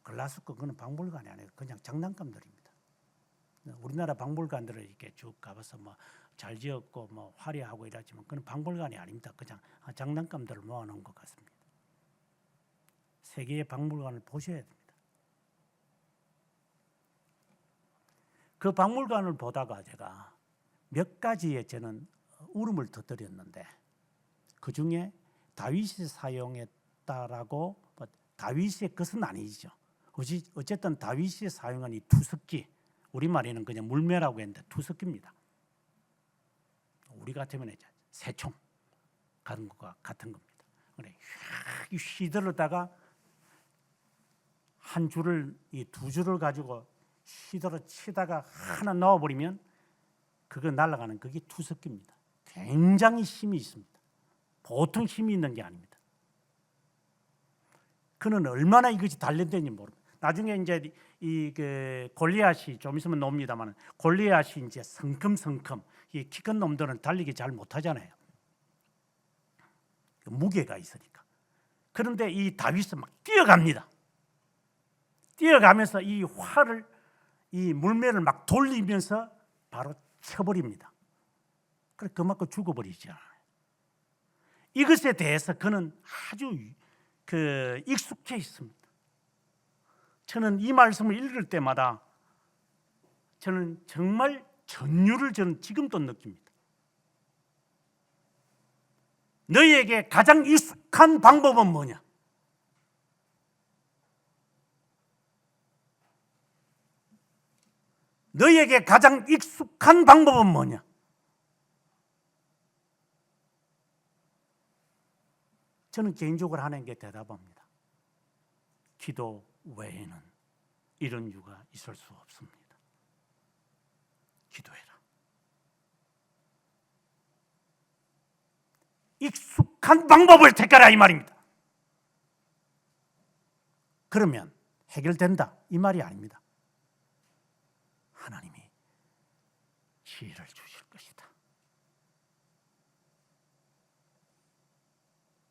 글라스고 그런 박물관이 아니에요. 그냥 장난감들입니다. 우리나라 박물관들을 이렇게 쭉 가봐서 잘 지었고 화려하고 이러지만 그런 박물관이 아닙니다. 그냥 장난감들을 모아놓은 것 같습니다. 세계의 박물관을 보셔야 됩니다. 그 박물관을 보다가 제가 몇 가지의 저는 울음을 터뜨렸는데 그 중에 다윗이 사용했다라고, 다윗의 것은 아니죠. 어쨌든 다윗이 사용한 이 투석기, 우리말에는 그냥 물매라고 했는데 투석기입니다. 우리 같으면 이제 새총 같은 겁니다. 그래, 휘두르다가 한 줄을, 이 두 줄을 가지고 휘두르 치다가 하나 넣어버리면 그거 날아가는 그게 투석기입니다. 굉장히 힘이 있습니다. 보통 힘이 있는 게 아닙니다. 그는 얼마나 이것이 단련된지 모릅니다. 나중에 이제 그 골리앗이 좀 있으면 나옵니다만, 골리앗이 이제 성큼성큼 이 키 큰 놈들은 달리기 잘 못하잖아요. 무게가 있으니까. 그런데 이 다윗은 막 뛰어갑니다. 뛰어가면서 이 활을, 이 물매를 막 돌리면서 바로 쳐버립니다. 그래서 그만큼 죽어버리지 않아요. 이것에 대해서 그는 아주 익숙해 있습니다. 저는 이 말씀을 읽을 때마다 저는 정말 전율을 저는 지금도 느낍니다. 너희에게 가장 익숙한 방법은 뭐냐? 너에게 가장 익숙한 방법은 뭐냐? 저는 개인적으로 하나님께 대답합니다. 기도 외에는 이런 이유가 있을 수 없습니다. 기도해라. 익숙한 방법을 택하라 이 말입니다. 그러면 해결된다 이 말이 아닙니다. 하나님이 지혜를 주실 것이다.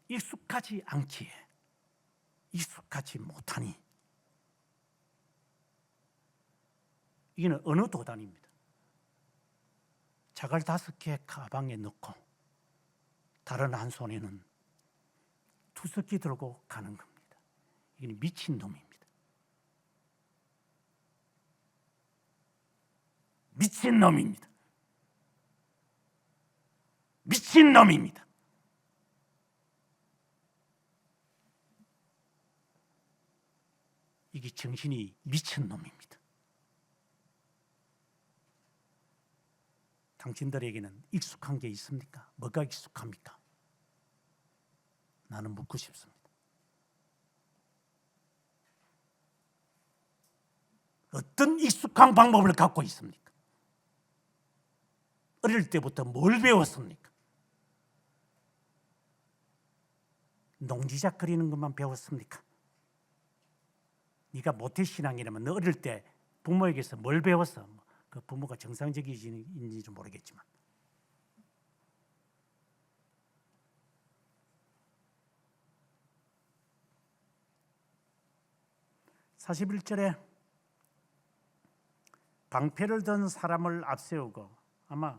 익숙하지 않기에 익숙하지 못하니 이게는 어느 도단입니다. 자갈 5개 가방에 넣고 다른 한 손에는 투석기 들고 가는 겁니다. 이게 미친 놈입니다. 미친 놈입니다. 미친 놈입니다. 이게 정신이 미친 놈입니다. 당신들에게는 익숙한 게 있습니까? 뭐가 익숙합니까? 나는 묻고 싶습니다. 어떤 익숙한 방법을 갖고 있습니까? 어릴 때부터 뭘 배웠습니까? 농지작 그리는 것만 배웠습니까? 네가 모태신앙이라면 너 어릴 때 부모에게서 뭘 배웠어? 그 부모가 정상적인지는 모르겠지만 (41절에) 방패를 든 사람을 앞세우고, 아마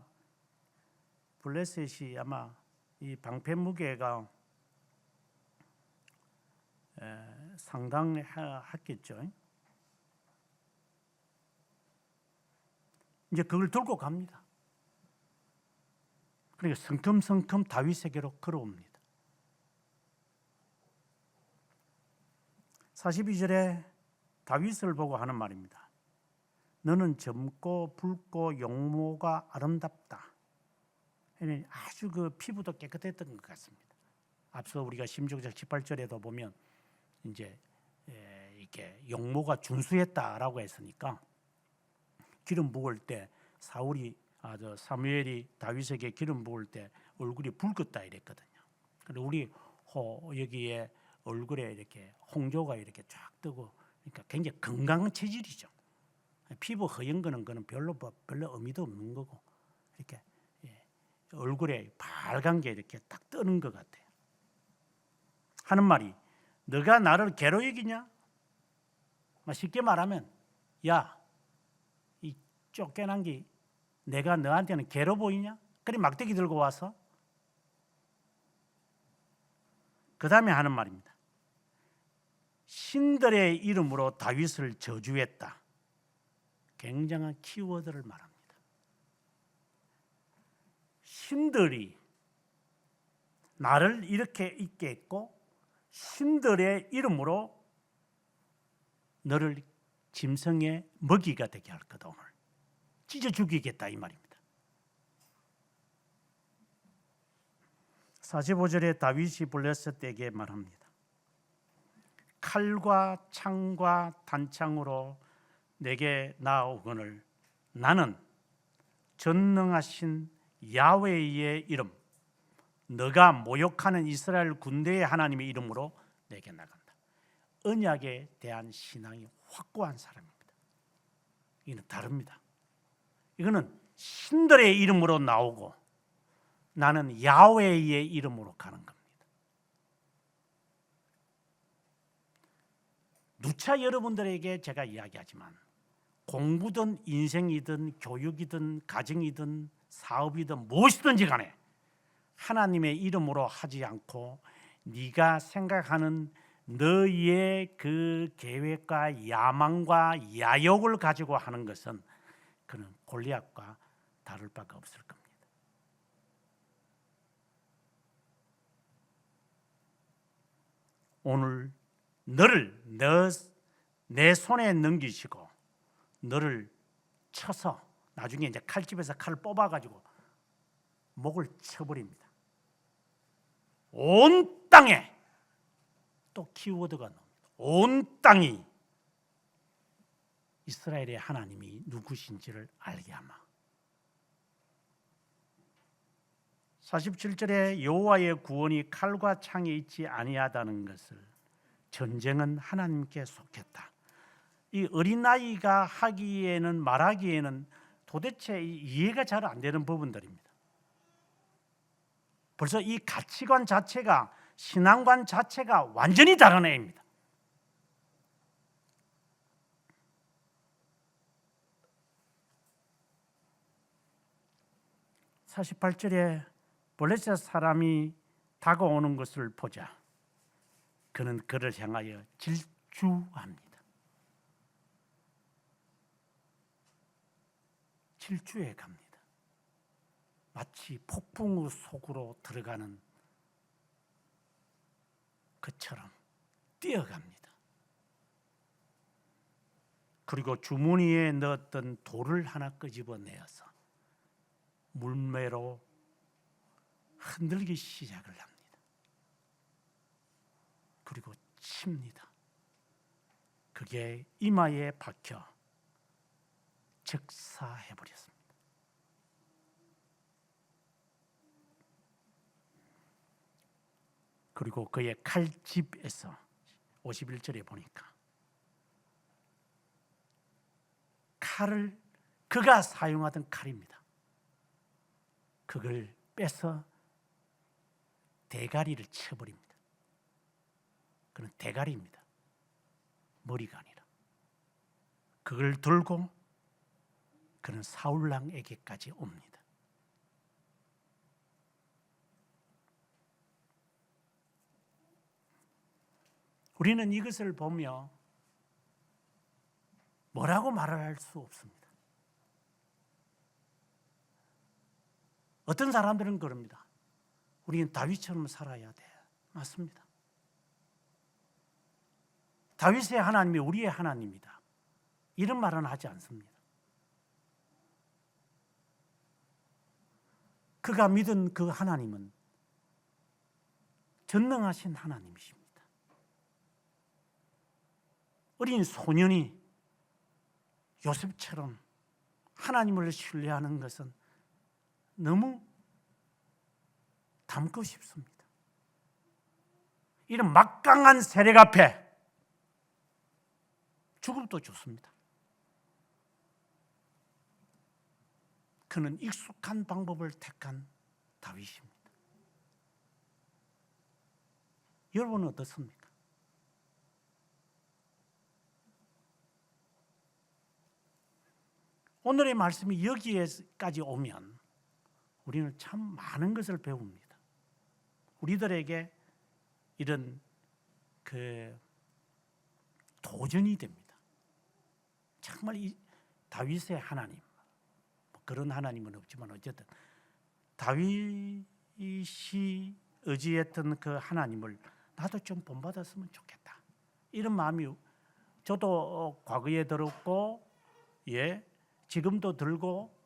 블레셋이 아마 이 방패 무게가 상당했겠죠. 이제 그걸 들고 갑니다. 그러니까 성큼성큼 다윗에게로 걸어옵니다. 42절에 다윗을 보고 하는 말입니다. 너는 젊고 붉고 용모가 아름답다. 아주 그 피부도 깨끗했던 것 같습니다. 앞서 우리가 심지어적 18절에도 보면 이제 이렇게 용모가 준수했다라고 했으니까 기름 부을 때 사무엘이 다윗에게 기름 부을 때 얼굴이 붉었다 이랬거든요. 그리고 우리 여기에 얼굴에 이렇게 홍조가 이렇게 쫙 뜨고, 그러니까 굉장히 건강한 체질이죠. 피부 허연 거는 별로 의미도 없는 거고, 이렇게 얼굴에 빨간 게 이렇게 딱 뜨는 것 같아요. 하는 말이, 너가 나를 개로 여기냐? 쉽게 말하면, 야, 이 쫓겨난 게 내가 너한테는 개로 보이냐? 그래 막대기 들고 와서 그 다음에 하는 말입니다. 신들의 이름으로 다윗을 저주했다. 굉장한 키워드를 말합니다. 신들이 나를 이렇게 있게 했고 신들의 이름으로 너를 짐승의 먹이가 되게 할 거다. 오늘 찢어 죽이겠다 이 말입니다. 45절에 다윗이 블레셋에게 말합니다. 칼과 창과 단창으로 내게 나아오거늘 나는 전능하신 야훼의 이름, 너가 모욕하는 이스라엘 군대의 하나님의 이름으로 내게 나간다. 언약에 대한 신앙이 확고한 사람입니다. 이는 다릅니다. 이거는 신들의 이름으로 나오고 나는 야훼의 이름으로 가는 겁니다. 누차 여러분들에게 제가 이야기하지만 공부든 인생이든 교육이든 가정이든 사업이든 무엇이든지 간에 하나님의 이름으로 하지 않고 네가 생각하는 너희의 그 계획과 야망과 야욕을 가지고 하는 것은 그는 골리앗과 다를 바가 없을 겁니다. 오늘 너를 내 손에 넘기시고 너를 쳐서 나중에 이제 칼집에서 칼을 뽑아가지고 목을 쳐버립니다. 온 땅에, 또 키워드가 나옵니다. 온 땅이 이스라엘의 하나님이 누구신지를 알게 하마. 47절에 여호와의 구원이 칼과 창에 있지 아니하다는 것을, 전쟁은 하나님께 속했다. 이 어린아이가 하기에는, 말하기에는 도대체 이해가 잘 안 되는 부분들입니다. 벌써 이 가치관 자체가, 신앙관 자체가 완전히 다른 애입니다. (48절에) 블레셋 사람이 다가오는 것을 보자 그는 그를 향하여 질주합니다. 질주해 갑니다. 마치 폭풍우 속으로 들어가는 것처럼 뛰어갑니다. 그리고 주머니에 넣었던 돌을 하나 끄집어내어서 물매로 흔들기 시작을 합니다. 그리고 칩니다. 그게 이마에 박혀 즉사해버렸습니다. 그리고 그의 칼집에서 51절에 보니까 칼을, 그가 사용하던 칼입니다. 그걸 빼서 대가리를 쳐버립니다. 그는 대가리입니다. 머리가 아니라. 그걸 들고 그는 사울왕에게까지 옵니다. 우리는 이것을 보며 뭐라고 말을 할 수 없습니다. 어떤 사람들은 그럽니다. 우리는 다윗처럼 살아야 돼. 맞습니다. 다윗의 하나님이 우리의 하나님이다. 이런 말은 하지 않습니다. 그가 믿은 그 하나님은 전능하신 하나님이십니다. 어린 소년이 요셉처럼 하나님을 신뢰하는 것은 너무 닮고 싶습니다. 이런 막강한 세력 앞에 죽음도 좋습니다. 그는 익숙한 방법을 택한 다윗입니다. 여러분은 어떻습니까? 오늘의 말씀이 여기에까지 오면 우리는 참 많은 것을 배웁니다. 우리들에게 이런 도전이 됩니다. 정말 이 다윗의 하나님, 그런 하나님은 없지만 어쨌든 다윗이 의지했던 그 하나님을 나도 좀 본받았으면 좋겠다. 이런 마음이 저도 과거에 들었고, 지금도 들고,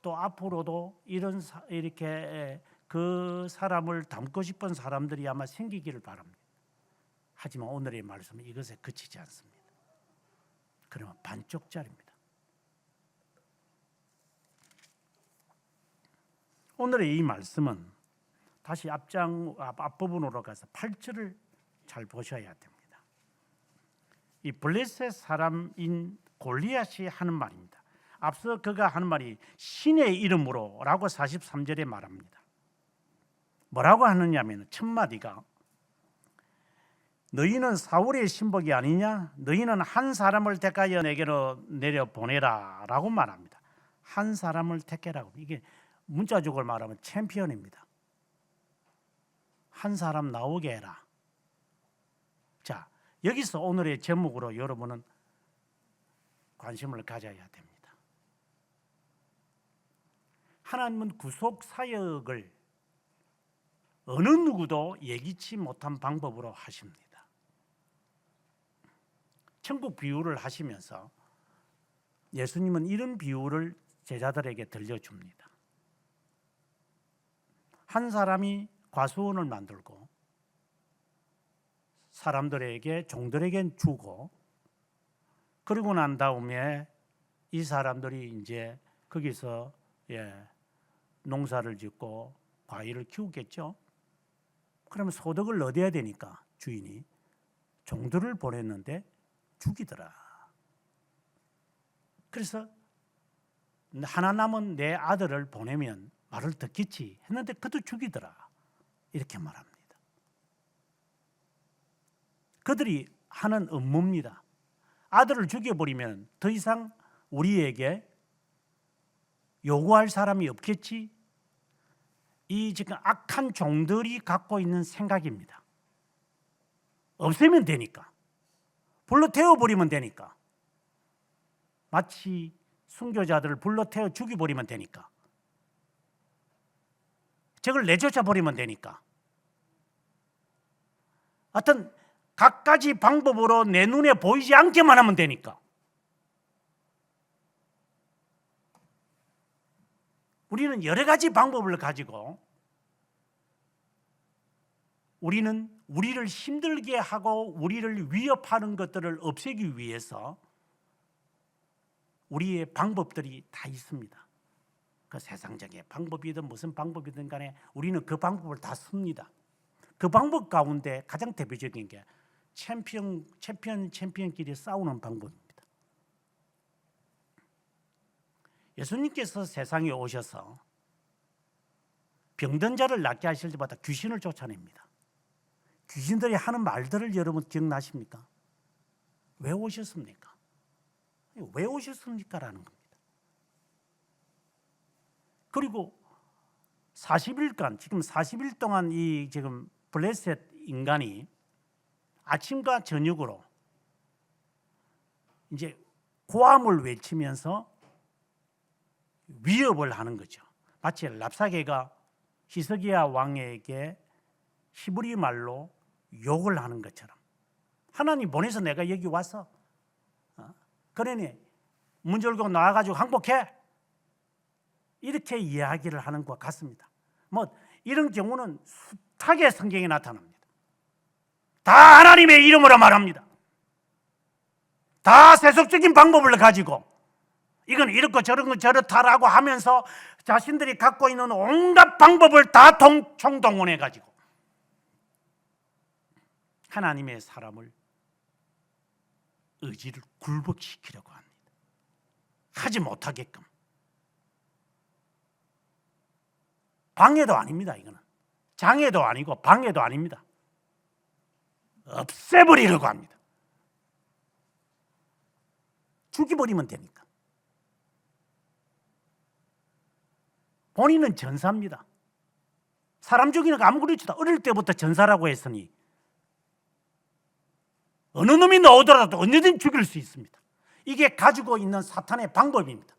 또 앞으로도 이렇게 그 사람을 닮고 싶은 사람들이 아마 생기기를 바랍니다. 하지만 오늘의 말씀은 이것에 그치지 않습니다. 그러면 반쪽짜리입니다. 오늘의 이 말씀은 다시 앞부분으로 가서 8절을 잘 보셔야 됩니다. 이 블레셋 사람인 골리앗이 하는 말입니다. 앞서 그가 하는 말이 신의 이름으로 라고 43절에 말합니다. 뭐라고 하느냐면 첫 마디가 너희는 사울의 신복이 아니냐? 너희는 한 사람을 택하여 내게로 내려보내라 라고 말합니다. 한 사람을 택해라고. 이게 문자적으로 말하면 챔피언입니다. 한 사람 나오게 해라. 자, 여기서 오늘의 제목으로 여러분은 관심을 가져야 됩니다. 하나님은 구속 사역을 어느 누구도 예기치 못한 방법으로 하십니다. 천국 비유를 하시면서 예수님은 이런 비유를 제자들에게 들려줍니다. 한 사람이 과수원을 만들고 사람들에게 종들에게 주고 그러고 난 다음에 이 사람들이 이제 거기서 농사를 짓고 과일을 키우겠죠. 그러면 소득을 얻어야 되니까 주인이 종들을 보냈는데 죽이더라. 그래서 하나 남은 내 아들을 보내면 말을 듣겠지 했는데 그도 죽이더라. 이렇게 말합니다. 그들이 하는 업무입니다. 아들을 죽여버리면 더 이상 우리에게 요구할 사람이 없겠지. 이 지금 악한 종들이 갖고 있는 생각입니다. 없애면 되니까. 불러 태워버리면 되니까. 마치 순교자들을 불러 태워 죽여버리면 되니까. 적을 내쫓아버리면 되니까. 하여튼 갖가지 방법으로 내 눈에 보이지 않게만 하면 되니까. 우리는 여러 가지 방법을 가지고 우리는 우리를 힘들게 하고 우리를 위협하는 것들을 없애기 위해서 우리의 방법들이 다 있습니다. 그 세상적인 방법이든 무슨 방법이든 간에 우리는 그 방법을 다 씁니다. 그 방법 가운데 가장 대표적인 게 챔피언끼리 싸우는 방법입니다. 예수님께서 세상에 오셔서 병든 자를 낫게 하실 때마다 귀신을 쫓아냅니다. 귀신들이 하는 말들을 여러분 기억나십니까? 왜 오셨습니까? 왜 오셨습니까? 라는 겁니다. 그리고 40일간 지금 40일 동안 이 지금 블레셋 인간이 아침과 저녁으로 이제 고함을 외치면서 위협을 하는 거죠. 마치 랍사게가 히스기야 왕에게 히브리 말로 욕을 하는 것처럼 하나님 보내서 내가 여기 와서 그러니 문 열고 나와가지고 항복해 이렇게 이야기를 하는 것과 같습니다. 뭐 이런 경우는 숱하게 성경에 나타납니다. 다 하나님의 이름으로 말합니다. 다 세속적인 방법을 가지고 이건 이렇고 저런 건 저렇다라고 하면서 자신들이 갖고 있는 온갖 방법을 다 총동원해 가지고 하나님의 사람을 의지를 굴복시키려고 합니다. 하지 못하게끔. 방해도 아닙니다. 이거는 장애도 아니고 방해도 아닙니다. 없애버리려고 합니다. 죽여버리면 되니까. 본인은 전사입니다. 사람 죽이는 거 아무렇지도 어릴 때부터 전사라고 했으니 어느 놈이 나오더라도 언제든 죽일 수 있습니다. 이게 가지고 있는 사탄의 방법입니다.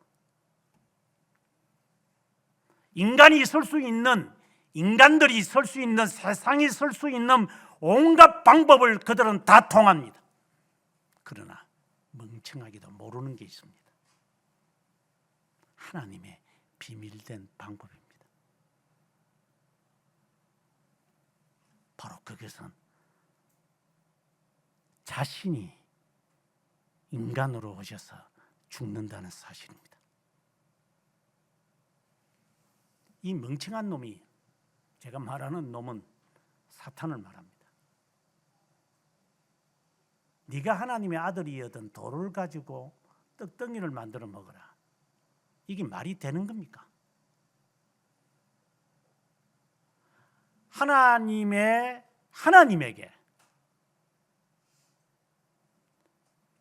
인간이 설 수 있는, 인간들이 설 수 있는, 세상이 설 수 있는 온갖 방법을 그들은 다 통합니다. 그러나 멍청하게도 모르는 게 있습니다. 하나님의 비밀된 방법입니다. 바로 그것은 자신이 인간으로 오셔서 죽는다는 사실입니다. 이 멍청한 놈이, 제가 말하는 놈은 사탄을 말합니다. 네가 하나님의 아들이었던 돌을 가지고 떡덩이를 만들어 먹어라. 이게 말이 되는 겁니까? 하나님에게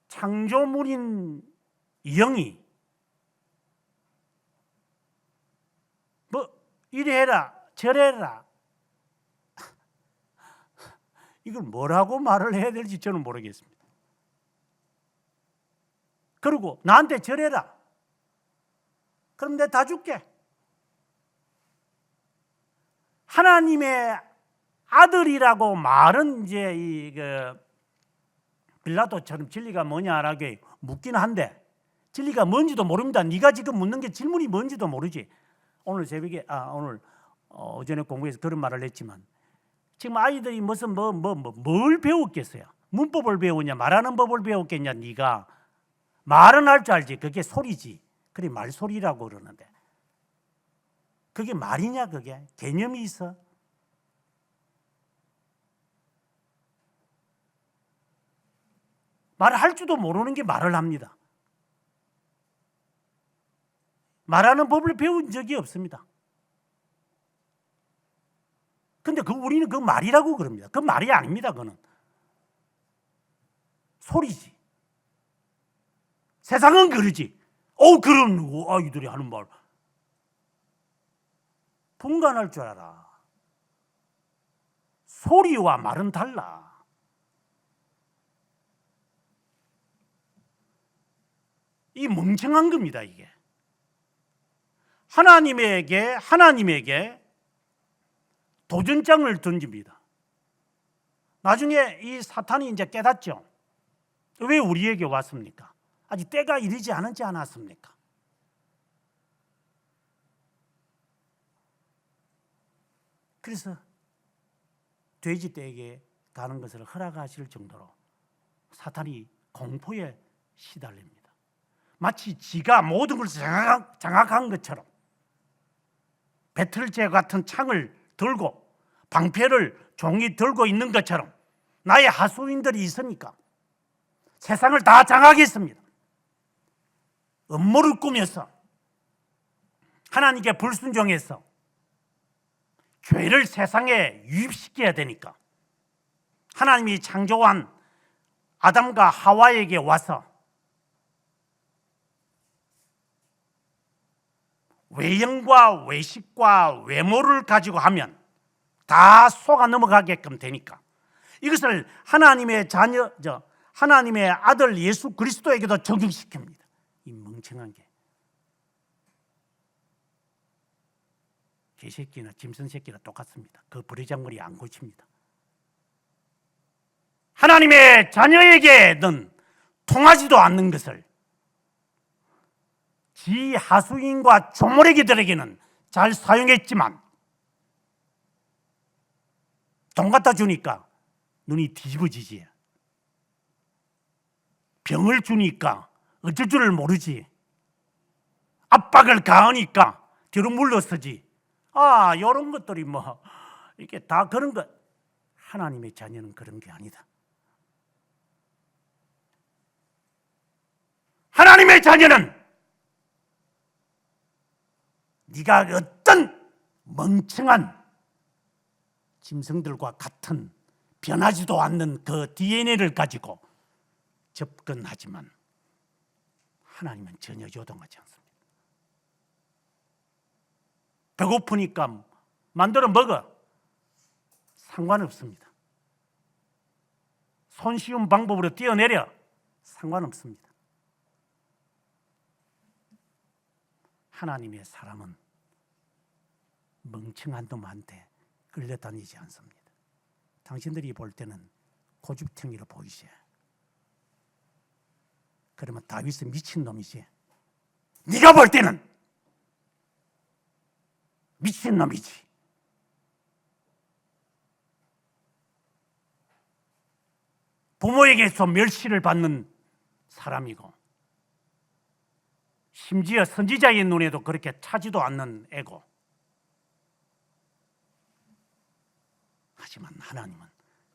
창조물인 영이 뭐 이래 해라 저래 해라 이걸 뭐라고 말을 해야 될지 저는 모르겠습니다. 그리고 나한테 저래라. 그럼 내가 다 줄게. 하나님의 아들이라고 말은 이제 빌라도처럼 진리가 뭐냐라고 묻긴 한데 진리가 뭔지도 모릅니다. 네가 지금 묻는 게 질문이 뭔지도 모르지. 오늘 새벽에 오늘 오전에 공부해서 그런 말을 했지만 지금 아이들이 무슨 뭘 배웠겠어요? 문법을 배우냐, 말하는 법을 배웠겠냐? 네가 말은 할 줄 알지. 그게 소리지. 그래 말소리라고 그러는데 그게 말이냐? 그게 개념이 있어? 말을 할 줄도 모르는 게 말을 합니다. 말하는 법을 배운 적이 없습니다. 근데 우리는 그 말이라고 그럽니다. 그 말이 아닙니다. 그거는 소리지. 세상은 그러지. 그런 아이들이 하는 말 분간할 줄 알아. 소리와 말은 달라. 이 멍청한 겁니다. 이게 하나님에게 도전장을 던집니다. 나중에 이 사탄이 이제 깨닫죠. 왜 우리에게 왔습니까? 아직 때가 이르지 않았습니까? 그래서 돼지 떼에게 가는 것을 허락하실 정도로 사탄이 공포에 시달립니다. 마치 지가 모든 걸 장악한 것처럼 배틀제 같은 창을 들고 방패를 종이 들고 있는 것처럼 나의 하수인들이 있으니까 세상을 다 장악했습니다. 음모를 꾸며서 하나님께 불순종해서 죄를 세상에 유입시켜야 되니까 하나님이 창조한 아담과 하와에게 와서 외형과 외식과 외모를 가지고 하면 다 속아 넘어가게끔 되니까 이것을 하나님의 하나님의 아들 예수 그리스도에게도 적용시킵니다. 이 멍청한 게 개새끼나 짐승 새끼나 똑같습니다. 그 버리장머리 안 고칩니다. 하나님의 자녀에게는 통하지도 않는 것을 지 하수인과 조모래기들에게는 잘 사용했지만 돈 갖다 주니까 눈이 뒤집어지지. 병을 주니까 어쩔 줄을 모르지. 압박을 가하니까 뒤로 물러서지. 이런 것들이 이게 다 그런 것. 하나님의 자녀는 그런 게 아니다. 하나님의 자녀는 네가 어떤 멍청한 짐승들과 같은 변하지도 않는 그 DNA를 가지고 접근하지만 하나님은 전혀 요동하지 않습니다. 배고프니까 만들어 먹어. 상관없습니다. 손쉬운 방법으로 뛰어내려. 상관없습니다. 하나님의 사람은 멍청한 놈한테 끌려다니지 않습니다. 당신들이 볼 때는 고집탱이로 보이지. 그러면 다윗은 미친놈이지. 네가 볼 때는 미친놈이지. 부모에게서 멸시를 받는 사람이고 심지어 선지자의 눈에도 그렇게 차지도 않는 애고 하지만 하나님은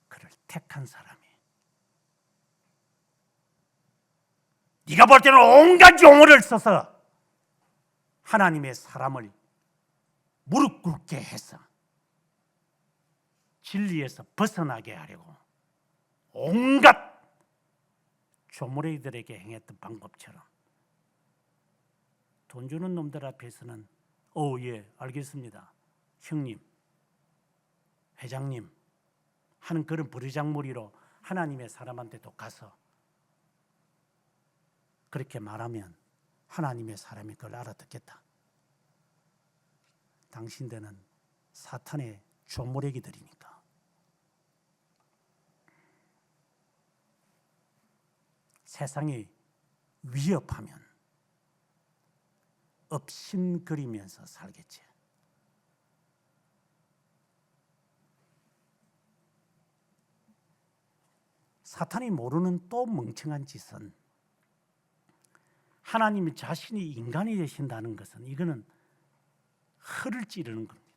그를 택한 사람이 네가 볼 때는 온갖 용어를 써서 하나님의 사람을 무릎 꿇게 해서 진리에서 벗어나게 하려고 온갖 조무래기들에게 행했던 방법처럼 돈 주는 놈들 앞에서는 예, 알겠습니다. 형님, 회장님 하는 그런 버르장머리로 하나님의 사람한테도 가서 그렇게 말하면 하나님의 사람이 그걸 알아듣겠다. 당신들은 사탄의 조무래기들이니까. 세상이 위협하면 업신거리면서 살겠지. 사탄이 모르는 또 멍청한 짓은 하나님이 자신이 인간이 되신다는 것은 이거는 허를 찌르는 겁니다.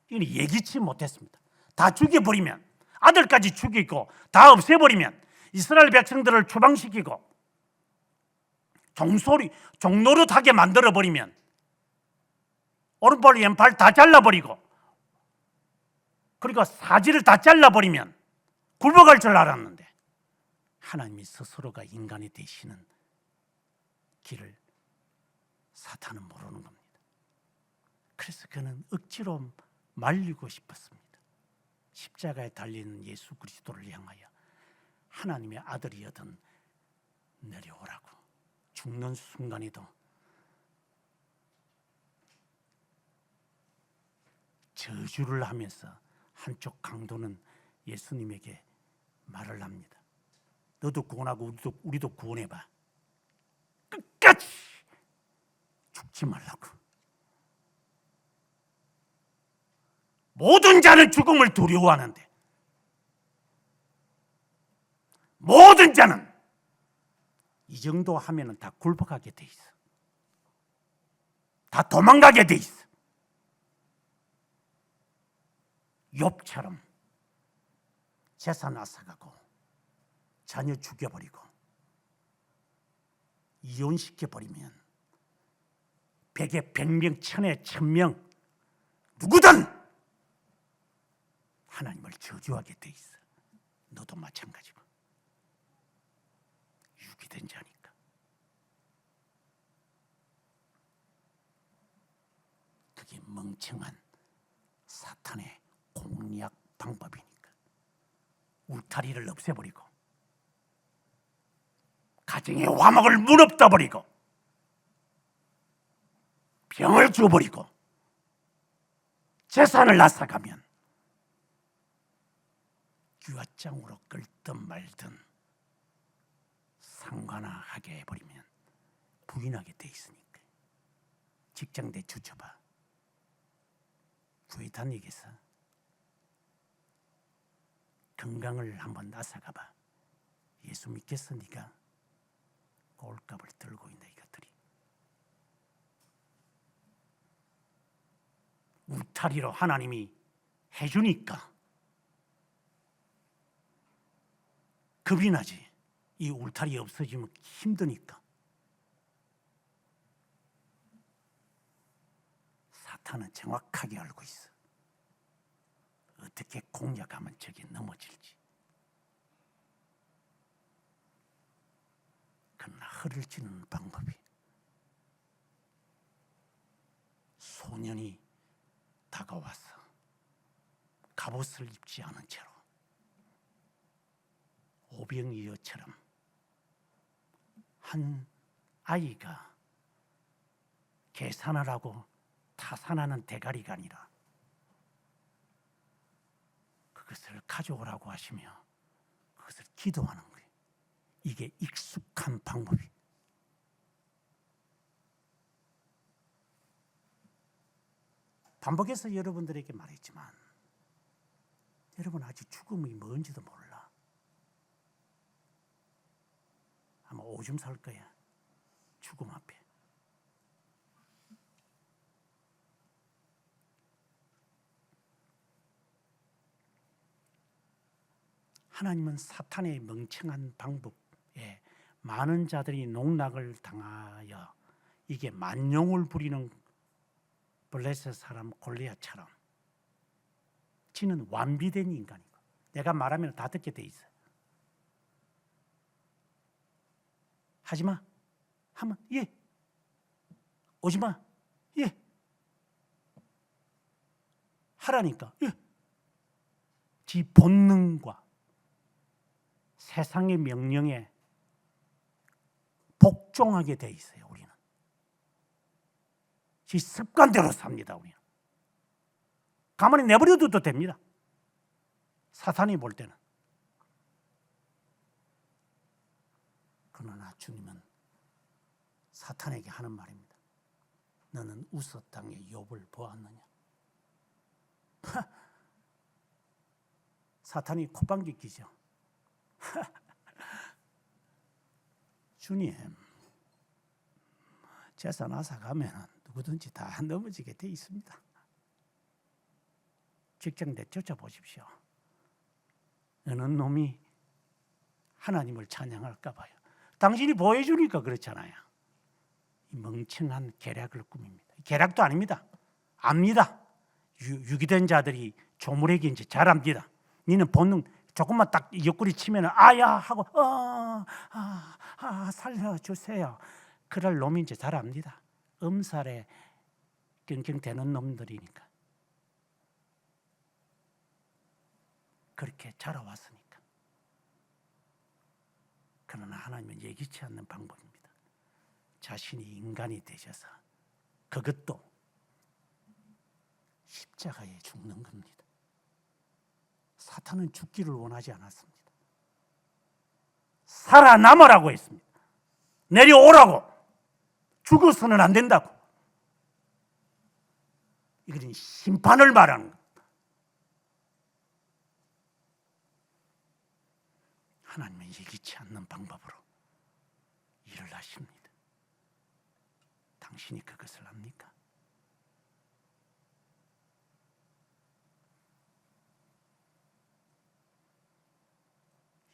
이건 예기치 못했습니다. 다 죽여버리면, 아들까지 죽이고 다 없애버리면, 이스라엘 백성들을 추방시키고 종노릇하게 만들어버리면, 오른발 왼팔 다 잘라버리고, 그리고 사지를 다 잘라버리면 굴복할 줄 알았는데, 하나님이 스스로가 인간이 되시는 길을 사탄은 모르는 겁니다. 그래서 그는 억지로 말리고 싶었습니다. 십자가에 달린 예수 그리스도를 향하여 하나님의 아들이여든 내려오라고. 죽는 순간에도 저주를 하면서 한쪽 강도는 예수님에게 말을 합니다. 너도 구원하고 우리도 구원해봐. 끝까지 죽지 말라고. 모든 자는 죽음을 두려워하는데 모든 자는 이 정도 하면은 다 굴복하게 돼 있어. 다 도망가게 돼 있어. 욥처럼 재산 앗아가고 자녀 죽여버리고 이혼시켜버리면 100에 100명, 1000에 1000명 누구든 하나님을 저주하게 돼 있어. 너도 마찬가지고. 유기된 자니까. 그게 멍청한 사탄의 공략 방법이니까. 울타리를 없애버리고 가정의 화목을 무너뜨려버리고 병을 주어버리고 재산을 앗아가면 유아장으로 끌든 말든 상관하게 해버리면 부인하게 돼 있으니까. 직장대 주쳐봐. 교회 다니겠어? 건강을 한번 앗아가봐. 예수 믿겠어? 네가 꼴값을 들고 있는 이것들이. 울타리로 하나님이 해주니까 겁이 나지. 이 울타리 없어지면 힘드니까. 사탄은 정확하게 알고 있어. 어떻게 공략하면 저게 넘어질지. 그러나 허를 찌르는 방법이, 소년이 다가와서 갑옷을 입지 않은 채로 오병이어처럼 한 아이가 계산하라고 타산하는 대가리가 아니라 그것을 가져오라고 하시며 그것을 기도하는 거예요. 이게 익숙한 방법이. 반복해서 여러분들에게 말했지만 여러분 아직 죽음이 뭔지도 몰라. 아마 오줌 살 거야. 죽음 앞에. 하나님은 사탄의 멍청한 방법에 많은 자들이 농락을 당하여 이게 만용을 부리는 블레셋 사람 골리앗처럼 지는 완비된 인간이고 내가 말하면 다 듣게 돼 있어요. 하지마 하면 예, 오지마 예, 하라니까 예. 지 본능과 세상의 명령에 복종하게 돼 있어요. 우리는 지 습관대로 삽니다. 우리는 가만히 내버려둬도 됩니다. 사탄이 볼 때는. 그러나 주님은 사탄에게 하는 말입니다. 너는 우스 땅에 욥을 보았느냐? 사탄이 콧방귀 끼죠. 주님, 재산 앗아가면 누구든지 다 넘어지게 돼 있습니다. 직장 내쫓아보십시오. 어느 놈이 하나님을 찬양할까 봐요. 당신이 보여주니까 그렇잖아요. 이 멍청한 계략을 꾸밉니다. 계략도 아닙니다. 압니다. 유기된 자들이 조물애기인지 잘 압니다. 니는 본능 조금만 딱 옆구리 치면 아야 하고 살려주세요. 그럴 놈인지 잘 압니다. 엄살에 경경대는 놈들이니까. 그렇게 자라왔으니까. 그러나 하나님은 예기치 않는 방법입니다. 자신이 인간이 되셔서 그것도 십자가에 죽는 겁니다. 사탄은 죽기를 원하지 않았습니다. 살아남으라고 했습니다. 내려오라고. 죽어서는 안 된다고. 이것은 심판을 말하는 겁니다. 하나님은 예기치 않는 방법으로 일을 하십니다. 당신이 그것을 압니까?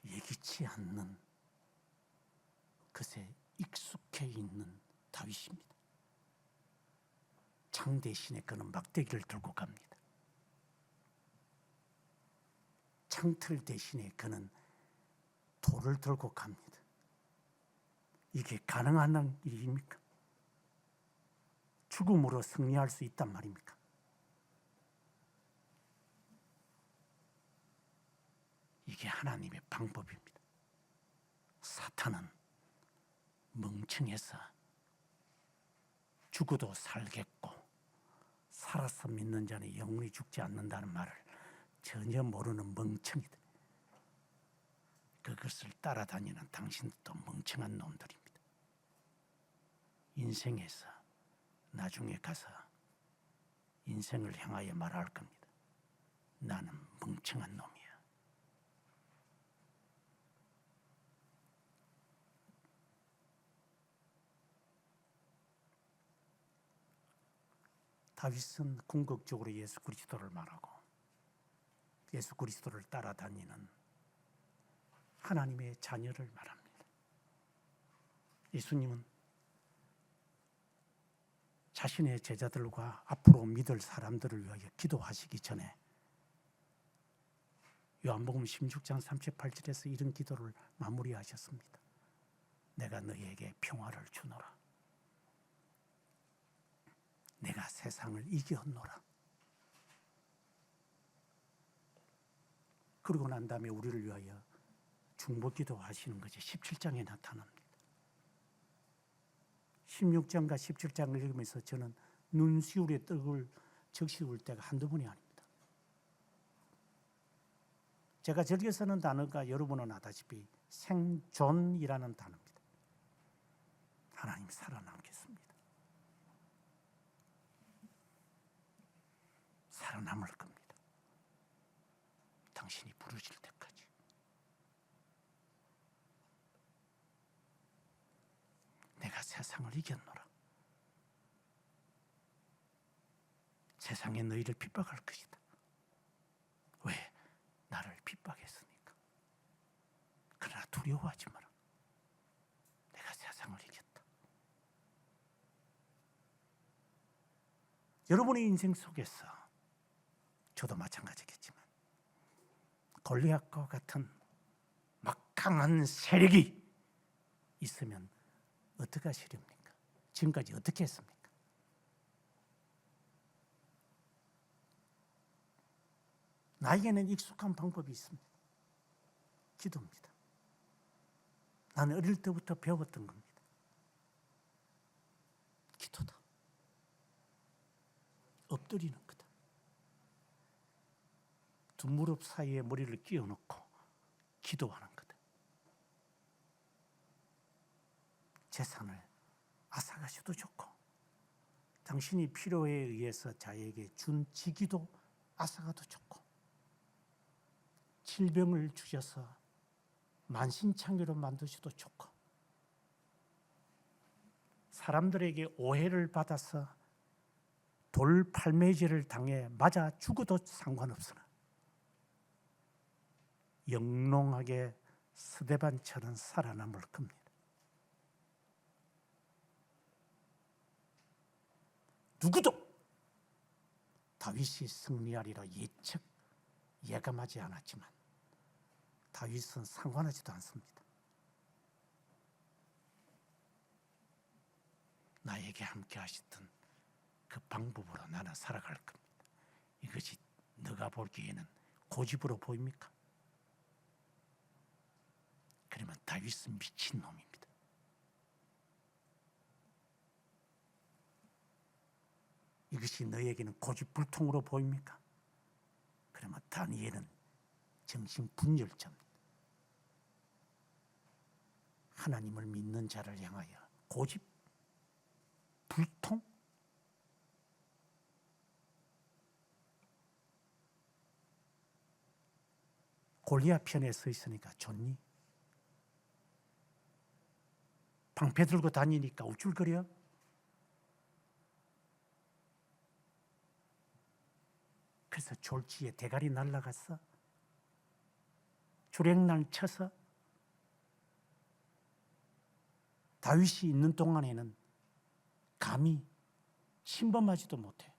예기치 않는 것에 익숙해 있는 다윗입니다. 창 대신에 그는 막대기를 들고 갑니다. 창틀 대신에 그는 돌을 들고 갑니다. 이게 가능한 일입니까? 죽음으로 승리할 수 있단 말입니까? 이게 하나님의 방법입니다. 사탄은 멍청해서 죽어도 살겠고 살아서 믿는 자는 영원히 죽지 않는다는 말을 전혀 모르는 멍청이들. 그것을 따라다니는 당신도 멍청한 놈들입니다. 인생에서 나중에 가서 인생을 향하여 말할 겁니다. 나는 멍청한 놈이야. 다윗은 궁극적으로 예수 그리스도를 말하고 예수 그리스도를 따라다니는 하나님의 자녀를 말합니다. 예수님은 자신의 제자들과 앞으로 믿을 사람들을 위하여 기도하시기 전에 요한복음 16장 38절에서 이런 기도를 마무리하셨습니다. 내가 너희에게 평화를 주노라. 내가 세상을 이겼노라. 그러고 난 다음에 우리를 위하여 중보기도 하시는 것이 17장에 나타납니다. 16장과 17장을 읽으면서 저는 눈시울에 떡을 적시울 때가 한두 번이 아닙니다. 제가 즐겨 쓰는 단어가 여러분은 아다시피 생존이라는 단어입니다. 하나님 살아남겠습니다. 살아남을 겁니다. 당신이 부르실 때까지. 내가 세상을 이겼노라. 세상에 너희를 핍박할 것이다. 왜? 나를 핍박했으니까. 그러나 두려워하지 마라. 내가 세상을 이겼다. 여러분의 인생 속에서 저도 마찬가지겠지만 골리앗과 같은 막강한 세력이 있으면 어떻게 하시렵니까? 지금까지 어떻게 했습니까? 나에게는 익숙한 방법이 있습니다. 기도입니다. 나는 어릴 때부터 배웠던 겁니다. 기도다. 엎드리는 거다. 두 무릎 사이에 머리를 끼워놓고 기도하는 거다. 재산을 앗아가셔도 좋고 당신이 필요에 의해서 자에게 준 지기도 앗아가도 좋고, 질병을 주셔서 만신창이로 만드셔도 좋고, 사람들에게 오해를 받아서 돌팔매질을 당해 맞아 죽어도 상관없으나 영롱하게 스데반처럼 살아남을 겁니다. 누구도 다윗이 승리하리라 예감하지 않았지만 다윗은 상관하지도 않습니다. 나에게 함께 하시던 그 방법으로 나는 살아갈 겁니다. 이것이 너가 보기에는 고집으로 보입니까? 그러면 다윗은 미친놈입니다. 이것이 너에게는 고집불통으로 보입니까? 그러면 다니엘은 정신분열자입니다. 하나님을 믿는 자를 향하여 고집, 불통? 골리앗 편에 서 있으니까 좋니? 방패 들고 다니니까 우쭐거려? 그래서 졸지에 대가리 날라갔어? 주랭랑 쳐서? 다윗이 있는 동안에는 감히 침범하지도 못해.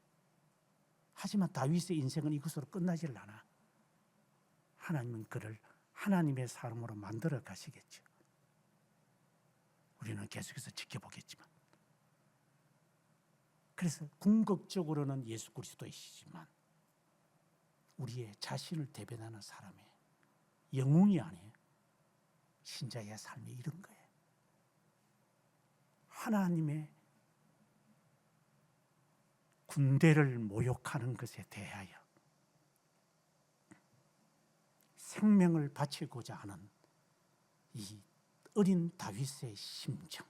하지만 다윗의 인생은 이것으로 끝나질 않아. 하나님은 그를 하나님의 사람으로 만들어 가시겠죠. 우리는 계속해서 지켜보겠지만. 그래서 궁극적으로는 예수 그리스도이시지만 우리의 자신을 대변하는 사람의 영웅이 아니에요. 신자의 삶이 이런 거예요. 하나님의 군대를 모욕하는 것에 대하여 생명을 바치고자 하는 이 어린 다윗의 심정,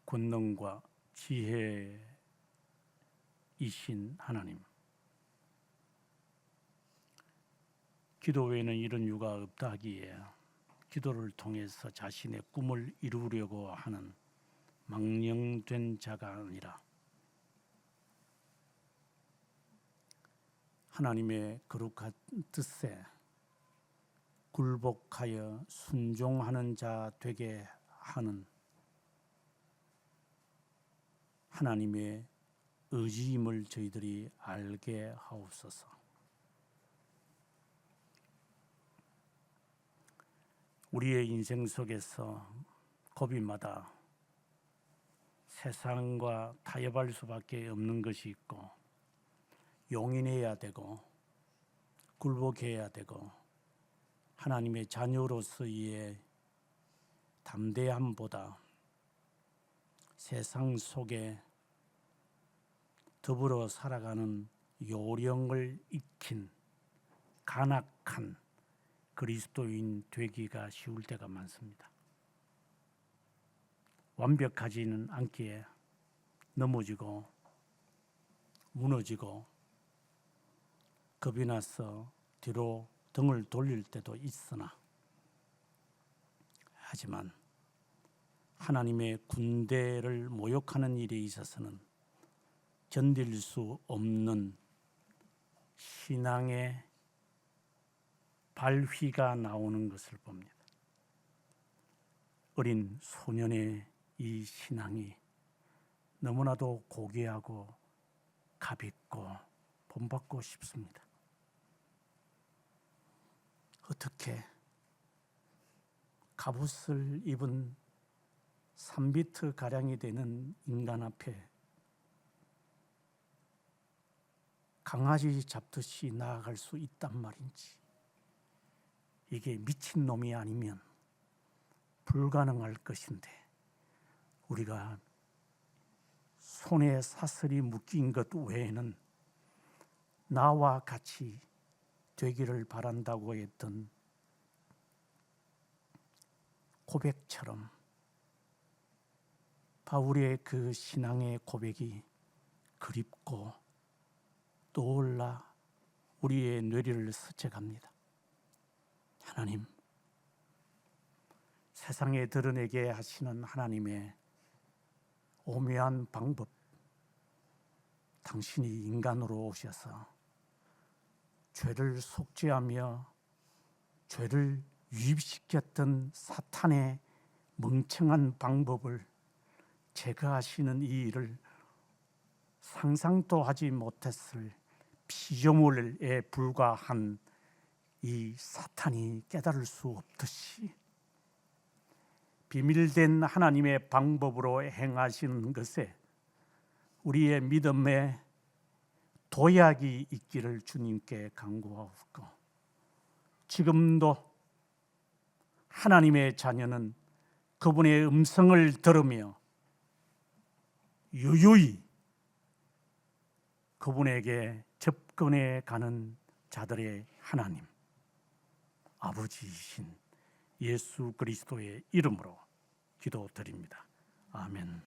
권능과 지혜이신 하나님, 기도 외에는 이런 이유가 없다 하기에 기도를 통해서 자신의 꿈을 이루려고 하는 망령된 자가 아니라 하나님의 거룩한 뜻에 굴복하여 순종하는 자 되게 하는 하나님의 의지임을 저희들이 알게 하옵소서. 우리의 인생 속에서 고비마다 세상과 타협할 수밖에 없는 것이 있고 용인해야 되고 굴복해야 되고 하나님의 자녀로서의 담대함보다 세상 속에 더불어 살아가는 요령을 익힌 간악한 그리스도인 되기가 쉬울 때가 많습니다. 완벽하지는 않기에 넘어지고 무너지고 겁이 나서 뒤로 등을 돌릴 때도 있으나 하지만 하나님의 군대를 모욕하는 일에 있어서는 견딜 수 없는 신앙의 발휘가 나오는 것을 봅니다. 어린 소년의 이 신앙이 너무나도 고귀하고 값있고 본받고 싶습니다. 어떻게 갑옷을 입은 3미터 가량이 되는 인간 앞에 강아지 잡듯이 나아갈 수 있단 말인지, 이게 미친놈이 아니면 불가능할 것인데 우리가 손에 사슬이 묶인 것 외에는 나와 같이 되기를 바란다고 했던 고백처럼 바울의 그 신앙의 고백이 그립고 떠올라 우리의 뇌리를 스쳐갑니다. 하나님, 세상에 드러내게 하시는 하나님의 오묘한 방법, 당신이 인간으로 오셔서 죄를 속죄하며 죄를 유입시켰던 사탄의 멍청한 방법을 제거하시는 이 일을 상상도 하지 못했을 피조물에 불과한 이 사탄이 깨달을 수 없듯이 비밀된 하나님의 방법으로 행하시는 것에 우리의 믿음에 도약이 있기를 주님께 간구하옵고, 지금도 하나님의 자녀는 그분의 음성을 들으며 유유히 그분에게 접근해 가는 자들의 하나님, 아버지이신 예수 그리스도의 이름으로 기도드립니다. 아멘.